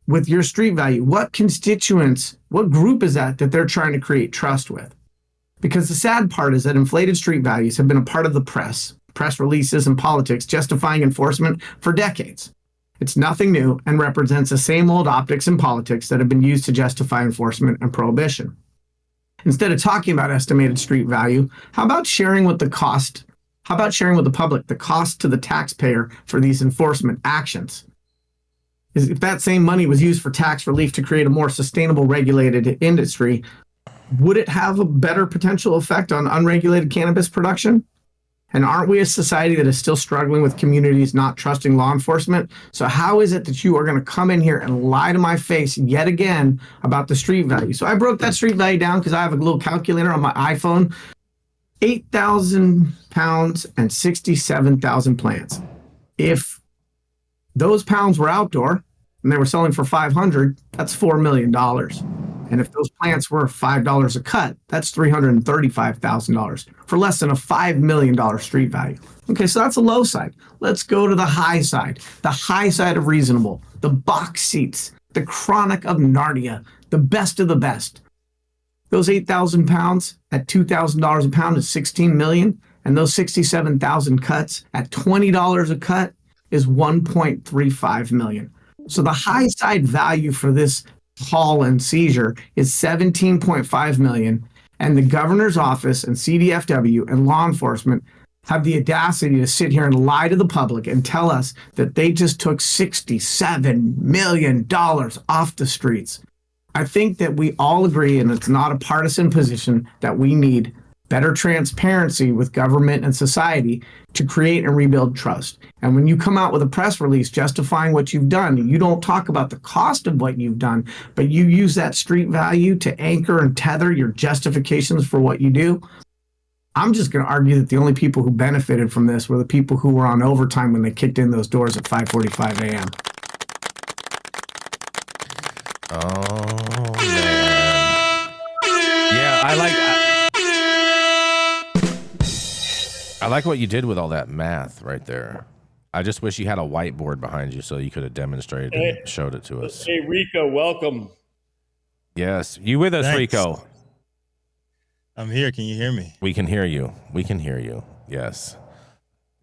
with your street value, what constituents, what group is that they're trying to create trust with? Because the sad part is that inflated street values have been a part of the press releases, and politics justifying enforcement for decades. It's nothing new and represents the same old optics and politics that have been used to justify enforcement and prohibition. Instead of talking about estimated street value, how about sharing with the public the cost to the taxpayer for these enforcement actions? If that same money was used for tax relief to create a more sustainable regulated industry, would it have a better potential effect on unregulated cannabis production? And aren't we a society that is still struggling with communities not trusting law enforcement? So how is it that you are going to come in here and lie to my face yet again about the street value? So I broke that street value down because I have a little calculator on my iPhone. 8,000 pounds and 67,000 plants. If those pounds were outdoor and they were selling for 500, that's $4 million. And if those plants were $5 a cut, that's $335,000 for less than a $5 million street value. Okay, so that's a low side. Let's go to the high side of reasonable, the box seats, the chronic of Narnia, the best of the best. Those 8,000 pounds at $2,000 a pound is 16 million, and those 67,000 cuts at $20 a cut is 1.35 million. So the high side value for this haul and seizure is 17.5 million, and the governor's office and CDFW and law enforcement have the audacity to sit here and lie to the public and tell us that they just took $67 million off the streets. I think that we all agree, and it's not a partisan position, that we need better transparency with government and society to create and rebuild trust. And when you come out with a press release justifying what you've done, you don't talk about the cost of what you've done, but you use that street value to anchor and tether your justifications for what you do. I'm just going to argue that the only people who benefited from this were the people who were on overtime when they kicked in those doors at 5:45 a.m. Oh, man. Yeah, I like what you did with all that math right there. I just wish you had a whiteboard behind you so you could have demonstrated and showed it to us. Hey, Rico, welcome. Yes. You with us, Thanks. Rico? I'm here. Can you hear me? We can hear you. We can hear you. Yes.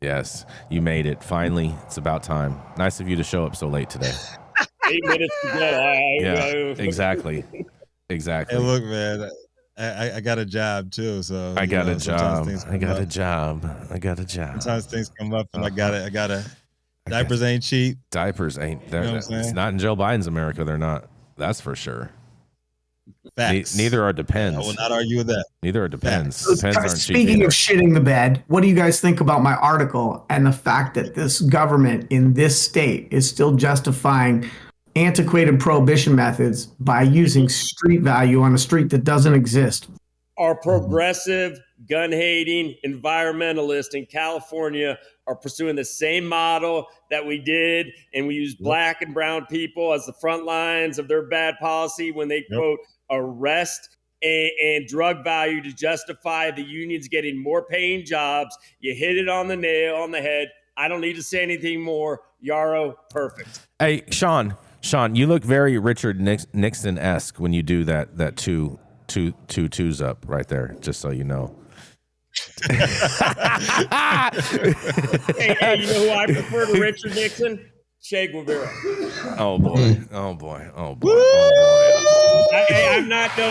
Yes. You made it. Finally, it's about time. Nice of you to show up so late today. 8 minutes to go. Yeah, exactly. Exactly. Hey, look, man, I got a job too, so I got a job. Sometimes things come up, and I got a diapers ain't cheap. Diapers ain't. You know what I'm saying? It's not in Joe Biden's America. They're not. That's for sure. Facts. Neither are Depends. I will not argue with that. Neither are Depends. So, Depends guys, aren't cheap speaking either. of shitting the bed, what do you guys think about my article and the fact that this government in this state is still justifying antiquated prohibition methods by using street value on a street that doesn't exist? Our progressive, gun-hating environmentalists in California are pursuing the same model that we did, and we use black and brown people as the front lines of their bad policy when they, quote, arrest and drug value to justify the unions getting more paying jobs. You hit it on the nail on the head. I don't need to say anything more. Yarrow, perfect. Hey, Sean, you look very Richard Nixon-esque when you do that two twos up right there, just so you know. Hey, you know who I prefer to Richard Nixon? Che Guevara. Oh boy. I'm not no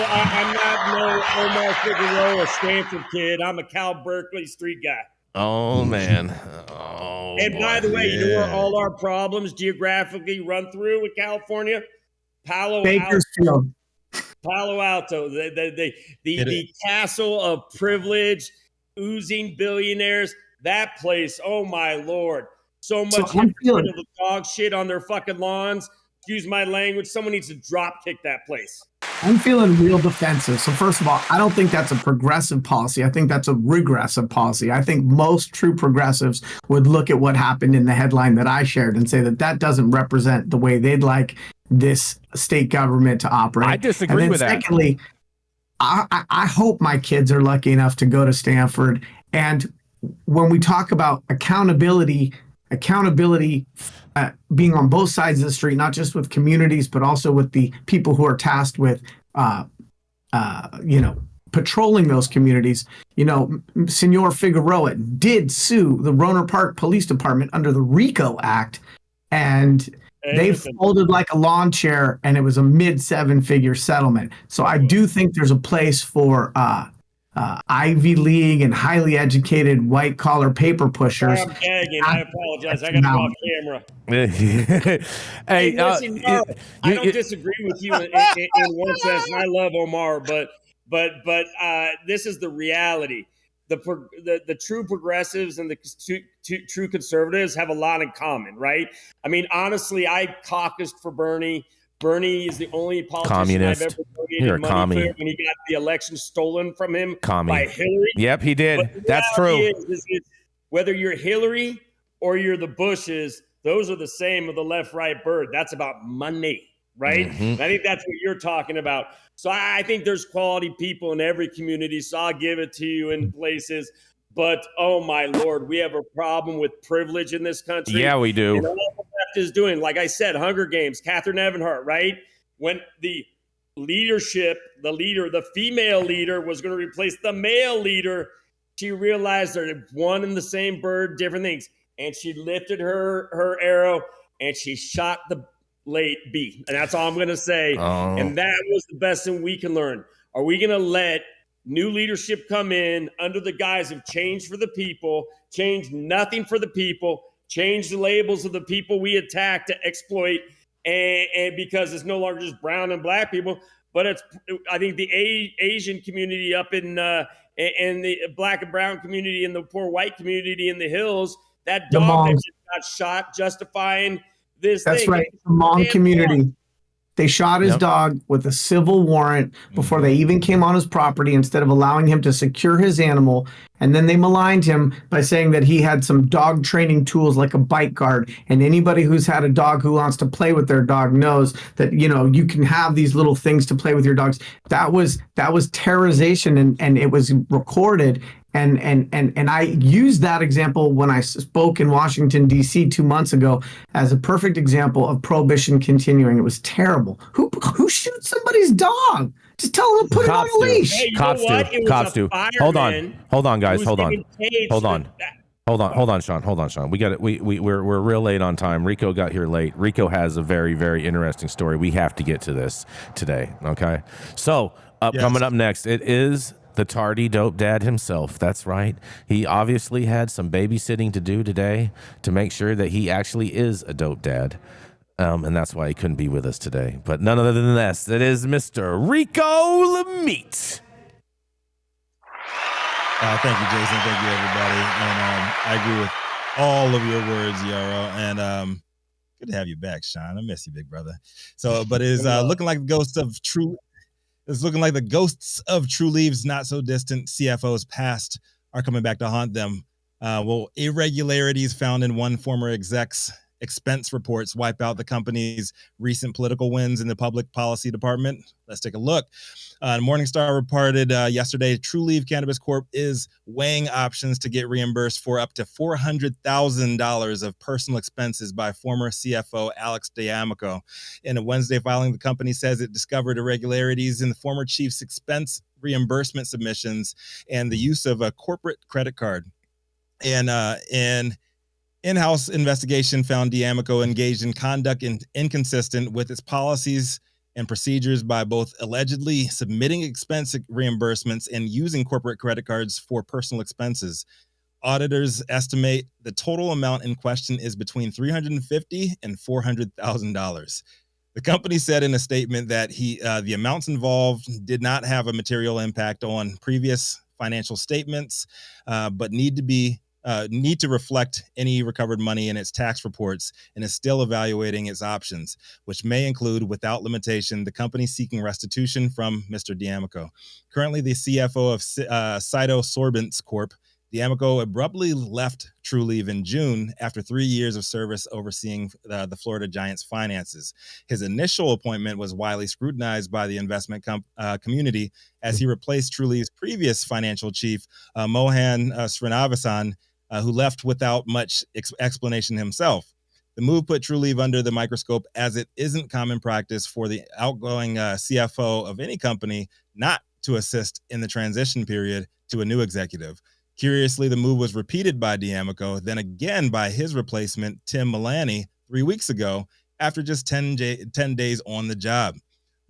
Omar Figueroa Stanford kid. I'm a Cal Berkeley street guy. Oh man. Oh. And by the way, you know where all our problems geographically run through in California? Bakersfield. Palo Alto, the castle of privilege, oozing billionaires. That place, oh my Lord. So much of the dog shit on their fucking lawns. Excuse my language. Someone needs to drop kick that place. I'm feeling real defensive. So first of all, I don't think that's a progressive policy. I think that's a regressive policy. I think most true progressives would look at what happened in the headline that I shared and say that that doesn't represent the way they'd like this state government to operate. I disagree with that. Secondly, I hope my kids are lucky enough to go to Stanford. And when we talk about accountability being on both sides of the street, not just with communities, but also with the people who are tasked with, patrolling those communities. Senor Figueroa did sue the Rohnert Park Police Department under the RICO Act, and they folded like a lawn chair, and it was a mid-7-figure settlement. So I do think there's a place for Ivy League and highly educated white-collar paper pushers. I'm gagging. I apologize. I got to go off camera. Hey, listen, I don't disagree with you in one sense, and I love Omar, but this is the reality. The true progressives and the true conservatives have a lot in common, right? I mean, honestly, I caucused for Bernie. Bernie is the only politician I've ever donated money for when he got the election stolen from him by Hillary. Yep, he did. That's true. Is whether you're Hillary or you're the Bushes, those are the same of the left-right bird. That's about money, right? Mm-hmm. I think that's what you're talking about. So I think there's quality people in every community, so I'll give it to you in places. But, oh, my Lord, we have a problem with privilege in this country. Yeah, we do. And all the left is doing, like I said, Hunger Games, Catherine Evanhart, right? When the leadership, the female leader was going to replace the male leader, she realized they're one and the same bird, different things. And she lifted her arrow, and she shot the late bee. And that's all I'm going to say. Oh. And that was the best thing we can learn. Are we going to let new leadership come in under the guise of change for the people, change nothing for the people, change the labels of the people we attack to exploit, and because it's no longer just brown and black people, but it's, I think, the Asian community up in the black and brown community and the poor white community in the hills, that dog that just got shot justifying this That's thing. Right. The Hmong community. They shot his dog with a civil warrant before they even came on his property, instead of allowing him to secure his animal. And then they maligned him by saying that he had some dog training tools like a bite guard. And anybody who's had a dog who wants to play with their dog knows that, you can have these little things to play with your dogs. That was terrorization, and it was recorded. And I used that example when I spoke in Washington, D.C. 2 months ago as a perfect example of prohibition continuing. It was terrible. Who shoots somebody's dog? Just tell them to put it on a leash. Hey, Cops do. Hold on, guys. Hold on, Sean. We got it. We're real late on time. Rico got here late. Rico has a very, very interesting story. We have to get to this today. Okay. So coming up next, it is the tardy dope dad himself. That's right. He obviously had some babysitting to do today to make sure that he actually is a dope dad. And that's why he couldn't be with us today. But none other than this, it is Mr. Rico Lamitte. Thank you, Jason. Thank you, everybody. And I agree with all of your words, Yarrow. And good to have you back, Sean. I miss you, big brother. So, but it's looking like the ghosts of true. It's looking like the ghosts of True Leave's not so distant CFO's past are coming back to haunt them. Irregularities found in one former exec's expense reports wipe out the company's recent political wins in the public policy department. Let's take a look. Morningstar reported yesterday, True Leave Cannabis Corp is weighing options to get reimbursed for up to $400,000 of personal expenses by former CFO Alex D'Amico. In a Wednesday filing, the company says it discovered irregularities in the former chief's expense reimbursement submissions and the use of a corporate credit card. And in-house investigation found D'Amico engaged in conduct inconsistent with its policies and procedures by both allegedly submitting expense reimbursements and using corporate credit cards for personal expenses. Auditors estimate the total amount in question is between $350,000 and $400,000. The company said in a statement that the amounts involved did not have a material impact on previous financial statements, but need to reflect any recovered money in its tax reports, and is still evaluating its options, which may include, without limitation, the company seeking restitution from Mr. D'Amico. Currently the CFO of Cytosorbents Corp., D'Amico abruptly left True Leave in June after 3 years of service overseeing the Florida Giants' finances. His initial appointment was widely scrutinized by the investment community as he replaced True Leave's previous financial chief, Mohan Srinivasan, who left without much explanation himself. The move put True Leave under the microscope, as it isn't common practice for the outgoing CFO of any company not to assist in the transition period to a new executive. Curiously, the move was repeated by D'Amico, then again by his replacement, Tim Milani, 3 weeks ago, after just 10 days on the job.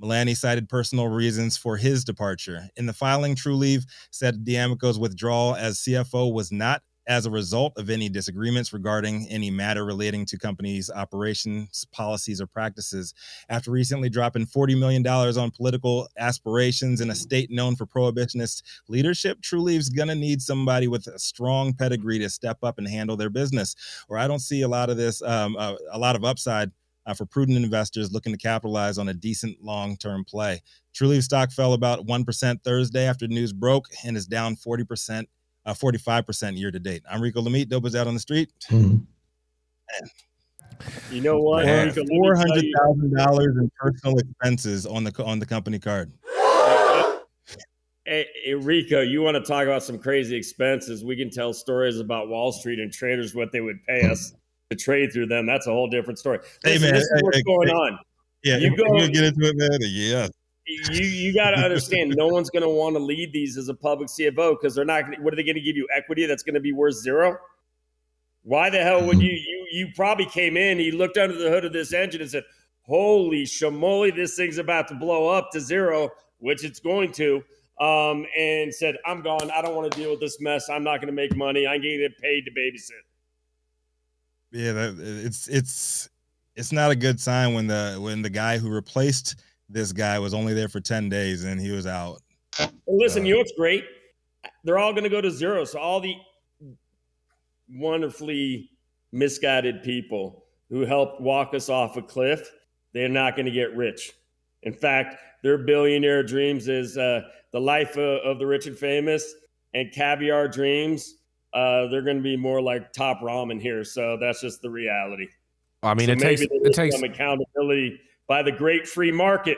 Milani cited personal reasons for his departure. In the filing, TrueLeave said D'Amico's withdrawal as CFO was not as a result of any disagreements regarding any matter relating to companies' operations, policies, or practices. After recently dropping $40 million on political aspirations in a state known for prohibitionist leadership, TrueLeave's going to need somebody with a strong pedigree to step up and handle their business. Or I don't see a lot of this, a lot of upside for prudent investors looking to capitalize on a decent long-term play. TrueLeave stock fell about 1% Thursday after news broke and is down 45% year to date. I'm Rico Lamitte. Dope is out on the street. You know what? $400,000 in personal expenses on the company card. Hey, Rico, you want to talk about some crazy expenses? We can tell stories about Wall Street and traders, what they would pay us to trade through them. That's a whole different story. Listen, man, this is what's going on. Yeah, you get into it, man. Yeah. You got to understand, no one's going to want to lead these as a public CFO because they're not. What are they going to give you? Equity that's going to be worth zero? Why the hell would you? You probably came in, you looked under the hood of this engine and said, "Holy shamoly, this thing's about to blow up to zero," which it's going to. And said, "I'm gone. I don't want to deal with this mess. I'm not going to make money. I'm going to get paid to babysit." Yeah, it's not a good sign when the guy who replaced this guy was only there for 10 days and he was out. And listen, you know what's great? They're all going to go to zero. So all the wonderfully misguided people who helped walk us off a cliff, they're not going to get rich. In fact, their billionaire dreams is the life of the rich and famous, and caviar dreams. They're going to be more like top ramen here. So that's just the reality. I mean, so it takes some accountability by the great free market.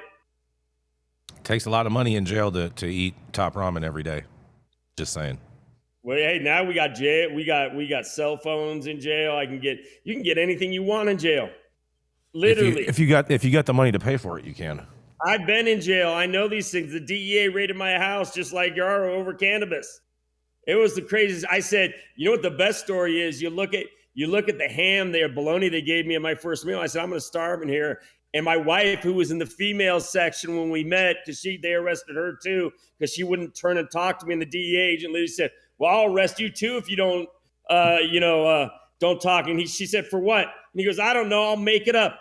It takes a lot of money in jail to eat top ramen every day. Just saying. Well, hey, now we got jail. We got cell phones in jail. You can get anything you want in jail. Literally. If you got the money to pay for it, you can. I've been in jail. I know these things. The DEA raided my house just like Yarrow over cannabis. It was the craziest. I said, you know what the best story is? You look at the ham there, bologna they gave me at my first meal. I said, I'm going to starve in here. And my wife, who was in the female section when we met, because they arrested her too, because she wouldn't turn and talk to me. And the DEA agent literally said, "Well, I'll arrest you too if you don't, don't talk." And she said, "For what?" And he goes, "I don't know. I'll make it up."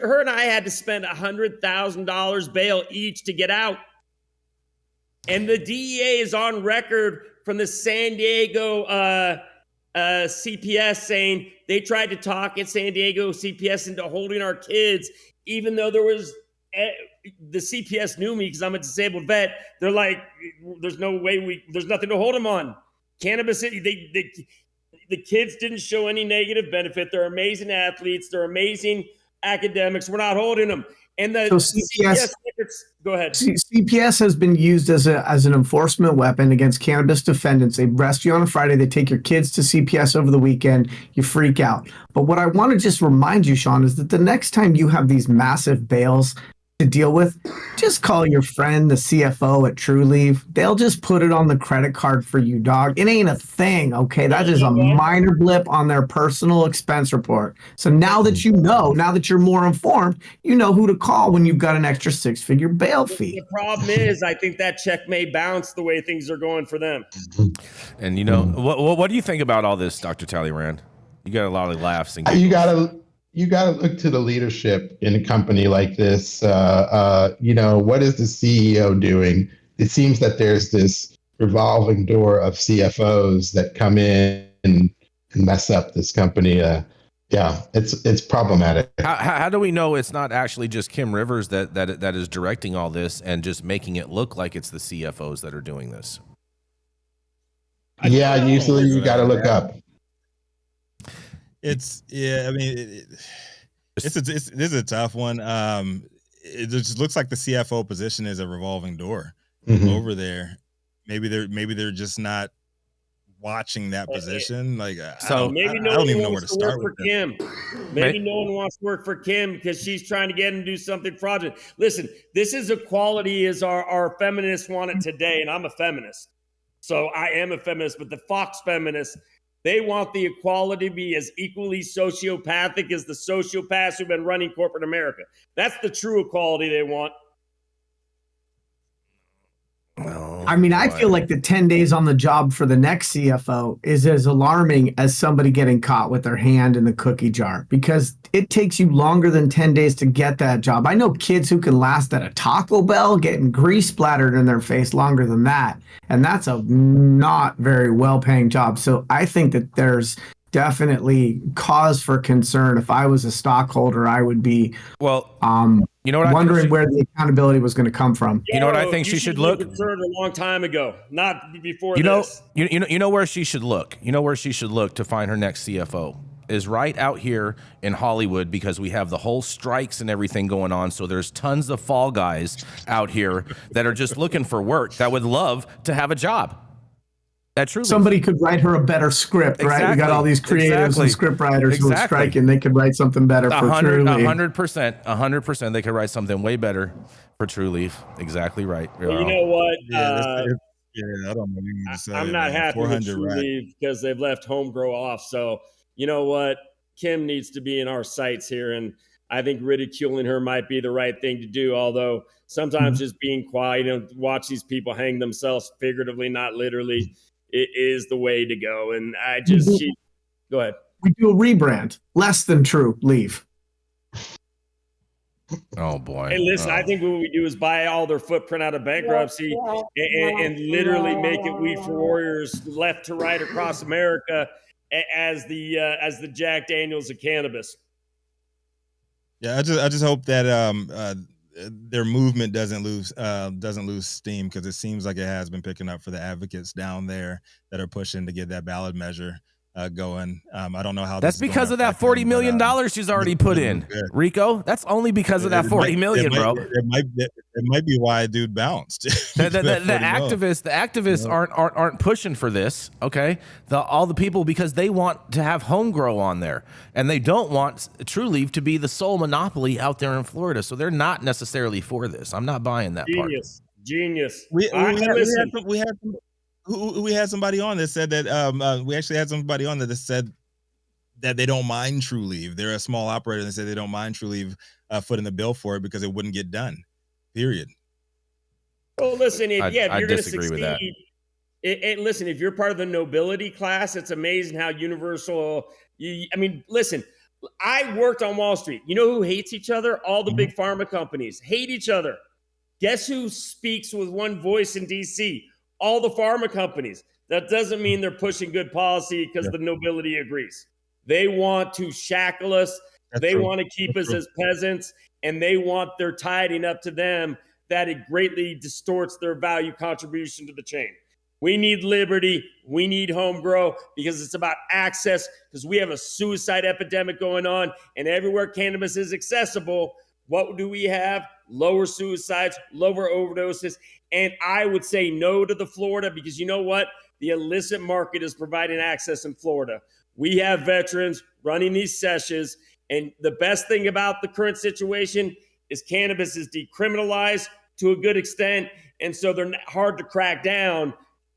Her and I had to spend $100,000 bail each to get out. And the DEA is on record from the San Diego CPS saying they tried to talk at San Diego CPS into holding our kids, even though there was the CPS knew me because I'm a disabled vet. They're like, there's no way there's nothing to hold them on. Cannabis, the kids didn't show any negative benefit. They're amazing athletes. They're amazing academics. We're not holding them. And the CPS go ahead. CPS has been used as an enforcement weapon against cannabis defendants. They arrest you on a Friday. They take your kids to CPS over the weekend. You freak out. But what I want to just remind you, Sean, is that the next time you have these massive bails to deal with, just call your friend, the CFO at TrueLeave. They'll just put it on the credit card for you, dog. It ain't a thing, okay? That is a minor blip on their personal expense report. So now that now that you're more informed, you know who to call when you've got an extra six-figure bail fee. The problem is, I think that check may bounce the way things are going for them. And what do you think about all this, Dr. Talleyrand? You got a lot of laughs. And you got to look to the leadership in a company like this. What is the CEO doing? It seems that there's this revolving door of CFOs that come in and mess up this company. It's problematic. How do we know it's not actually just Kim Rivers that is directing all this and just making it look like it's the CFOs that are doing this? Usually you got to look up. This is a tough one. It just looks like the CFO position is a revolving door over there. Maybe they're just not watching that position. Like, So maybe I no don't one even know where wants to to work start for with this. Kim. Maybe no one wants to work for Kim because she's trying to get him to do something fraudulent. Listen, this is equality as our feminists want it today, and I'm a feminist. So I am a feminist, but the Fox feminists, they want the equality to be as equally sociopathic as the sociopaths who've been running corporate America. That's the true equality they want. I mean, I feel like the 10 days on the job for the next CFO is as alarming as somebody getting caught with their hand in the cookie jar, because it takes you longer than 10 days to get that job. I know kids who can last at a Taco Bell getting grease splattered in their face longer than that. And that's a not very well-paying job. So I think that there's definitely cause for concern. If I was a stockholder, I would be you know what, wondering where the accountability was going to come from. You know what I think she should look? Concerned a long time ago, not before you know, this. You know where she should look. You know where she should look to find her next CFO is right out here in Hollywood, because we have the whole strikes and everything going on. So there's tons of fall guys out here that are just looking for work that would love to have a job. That truly somebody could write her a better script, right? Exactly. We got all these creatives and script writers who are striking. They could write something better for True Leaf. 100%. They could write something way better for True Leaf. Exactly right. Well, you know what? I don't know what you to say. I'm not happy with True Leaf because they've left Homegrow off. So you know what? Kim needs to be in our sights here, and I think ridiculing her might be the right thing to do. Although sometimes just being quiet, watch these people hang themselves figuratively, not literally. It is the way to go. And go ahead. We do a rebrand. Less than True Leaf. Oh boy. Hey, listen, I think what we do is buy all their footprint out of bankruptcy and literally make it Weed for Warriors left to right across America as the Jack Daniels of cannabis. Yeah, I just hope that their movement doesn't lose steam, because it seems like it has been picking up for the advocates down there that are pushing to get that ballot measure going. I don't know how that's because of that $40 million she's already put in. Rico, that's only because of that $40 million, bro. It might be why a dude bounced. The activists aren't pushing for this. Okay, all the people, because they want to have Homegrow on there, and they don't want True Leaf to be the sole monopoly out there in Florida. So they're not necessarily for this. I'm not buying that part. Genius. We had somebody on that said that we actually had somebody on that said that they don't mind True Leaf. They're a small operator and said they don't mind True Leaf footing the bill for it because it wouldn't get done. Period. Well, listen, if you're going to disagree with that. Listen, if you're part of the nobility class, it's amazing how universal. Listen, I worked on Wall Street. You know who hates each other? All the big pharma companies hate each other. Guess who speaks with one voice in D.C.? All the pharma companies. That doesn't mean they're pushing good policy because the nobility agrees. They want to shackle us. They want to keep us as peasants, and they want their tiding up to them that it greatly distorts their value contribution to the chain. We need liberty. We need Homegrow because it's about access, because we have a suicide epidemic going on, and everywhere cannabis is accessible, what do we have? Lower suicides, lower overdoses. And I would say no to the Florida, because you know what? The illicit market is providing access in Florida. We have veterans running these sessions. And the best thing about the current situation is cannabis is decriminalized to a good extent. And so they're hard to crack down.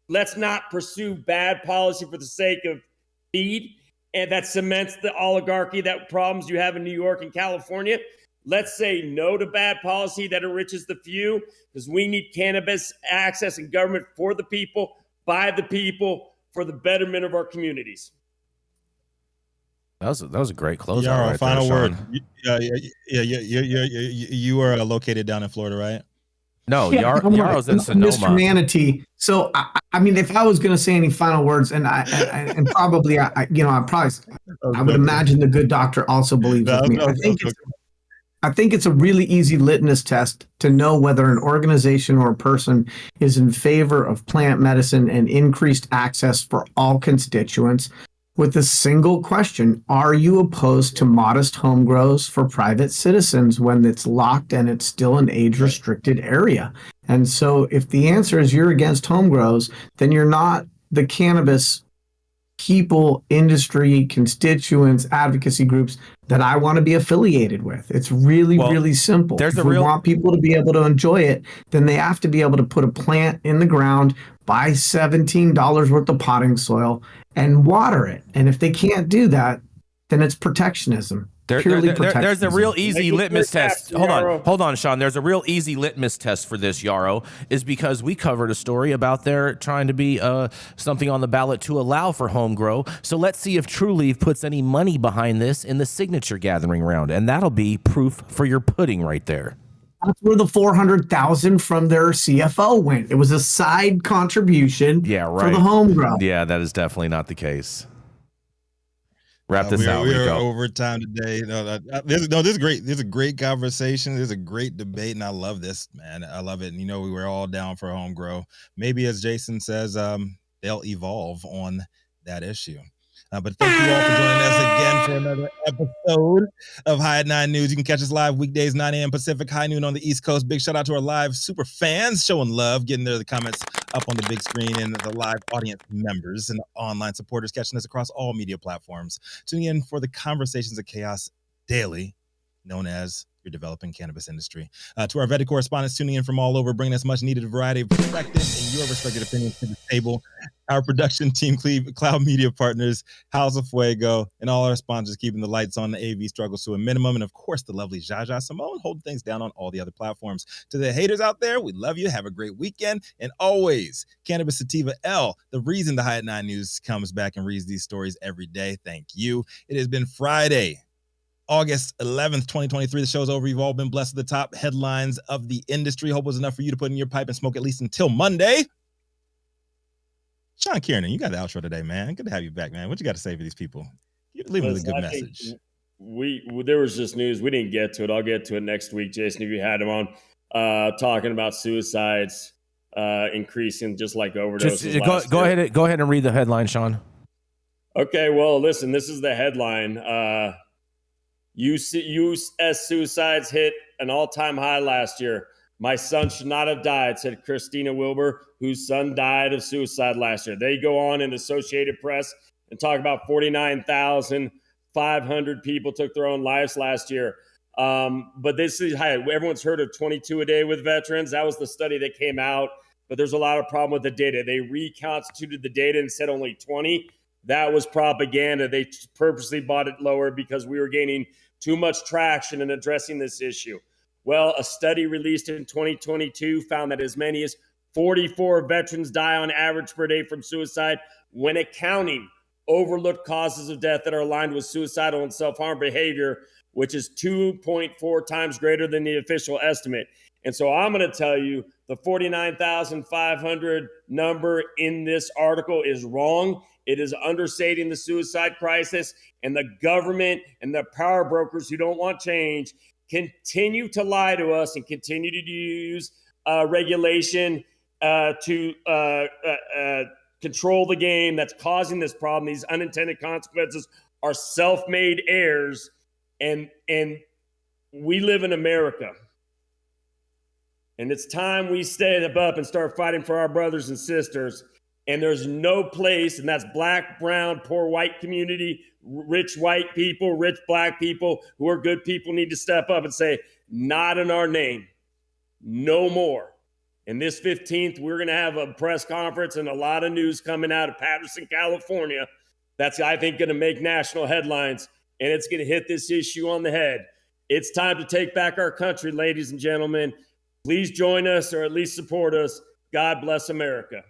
Let's not pursue bad policy for the sake of speed. And that cements the oligarchy, that problems you have in New York and California. Let's say no to bad policy that enriches the few, because we need cannabis access and government for the people, by the people, for the betterment of our communities. That was a great close. Yarrow, final word. You are located down in Florida, right? No, Yarrow's in Sonoma. Mr. Manatee. So, I mean, if I was going to say any final words, and I would imagine the good doctor also believes with me. I think it's a really easy litmus test to know whether an organization or a person is in favor of plant medicine and increased access for all constituents with a single question: are you opposed to modest home grows for private citizens when it's locked and it's still an age-restricted area? And so if the answer is you're against home grows, then you're not the cannabis people, industry, constituents, advocacy groups that I want to be affiliated with. It's really, really simple. If we want people to be able to enjoy it, then they have to be able to put a plant in the ground, buy $17 worth of potting soil, and water it. And if they can't do that, then it's protectionism. There's a real easy litmus test. Hold on, Sean. There's a real easy litmus test for this, Yarrow, is because we covered a story about there trying to be something on the ballot to allow for home grow. So let's see if True Leaf puts any money behind this in the signature gathering round, and that'll be proof for your pudding right there. That's where the $400,000 from their CFO went. It was a side contribution for the home grow. Yeah, that is definitely not the case. Wrap this out. We are over time today. This is great. This is a great conversation. This is a great debate, and I love this, man. I love it. And we were all down for home grow. Maybe, as Jason says, they'll evolve on that issue. But thank you all for joining us again for another episode of High at 9 News. You can catch us live weekdays, 9 a.m. Pacific, high noon on the East Coast. Big shout out to our live super fans showing love, getting the comments up on the big screen, and the live audience members and online supporters catching us across all media platforms. Tuning in for the Conversations of Chaos daily, known as your developing cannabis industry. To our vetted correspondents tuning in from all over, bringing us much needed variety of perspectives and your respected opinions to the table. Our production team, Cloud Media Partners, House of Fuego, and all our sponsors keeping the lights on, the AV struggles to a minimum. And of course, the lovely Jaja Simone holding things down on all the other platforms. To the haters out there, we love you. Have a great weekend. And always, Cannabis Sativa L, the reason the High at 9 News comes back and reads these stories every day. Thank you. It has been Friday, August 11th, 2023. The show's over. You've all been blessed with the top headlines of the industry. Hope it was enough for you to put in your pipe and smoke at least until Monday. Sean Kiernan, you got the outro today, man. Good to have you back, man. What you got to say for these people? Leave them with a good message. There was just news. We didn't get to it. I'll get to it next week, Jason, if you had him on, talking about suicides increasing just like overdoses. Go ahead and read the headline, Sean. Okay, well, listen, this is the headline. U.S. suicides hit an all-time high last year. My son should not have died, said Christina Wilbur, whose son died of suicide last year. They go on in Associated Press and talk about 49,500 people took their own lives last year. But this is high. Everyone's heard of 22 a day with veterans. That was the study that came out. But there's a lot of problem with the data. They reconstituted the data and said only 20. That was propaganda. They purposely bought it lower because we were gaining too much traction in addressing this issue. Well, a study released in 2022 found that as many as 44 veterans die on average per day from suicide when accounting overlooked causes of death that are aligned with suicidal and self-harm behavior, which is 2.4 times greater than the official estimate. And so I'm going to tell you the 49,500 number in this article is wrong. It is understating the suicide crisis, and the government and the power brokers who don't want change continue to lie to us and continue to use regulation to control the game that's causing this problem. These unintended consequences are self-made errors, and we live in America. And it's time we stand up and start fighting for our brothers and sisters. And there's no place, and that's black, brown, poor white community, rich white people, rich black people who are good people need to step up and say, not in our name, no more. And this 15th, we're going to have a press conference and a lot of news coming out of Patterson, California. That's, I think, going to make national headlines, and it's going to hit this issue on the head. It's time to take back our country, ladies and gentlemen. Please join us or at least support us. God bless America.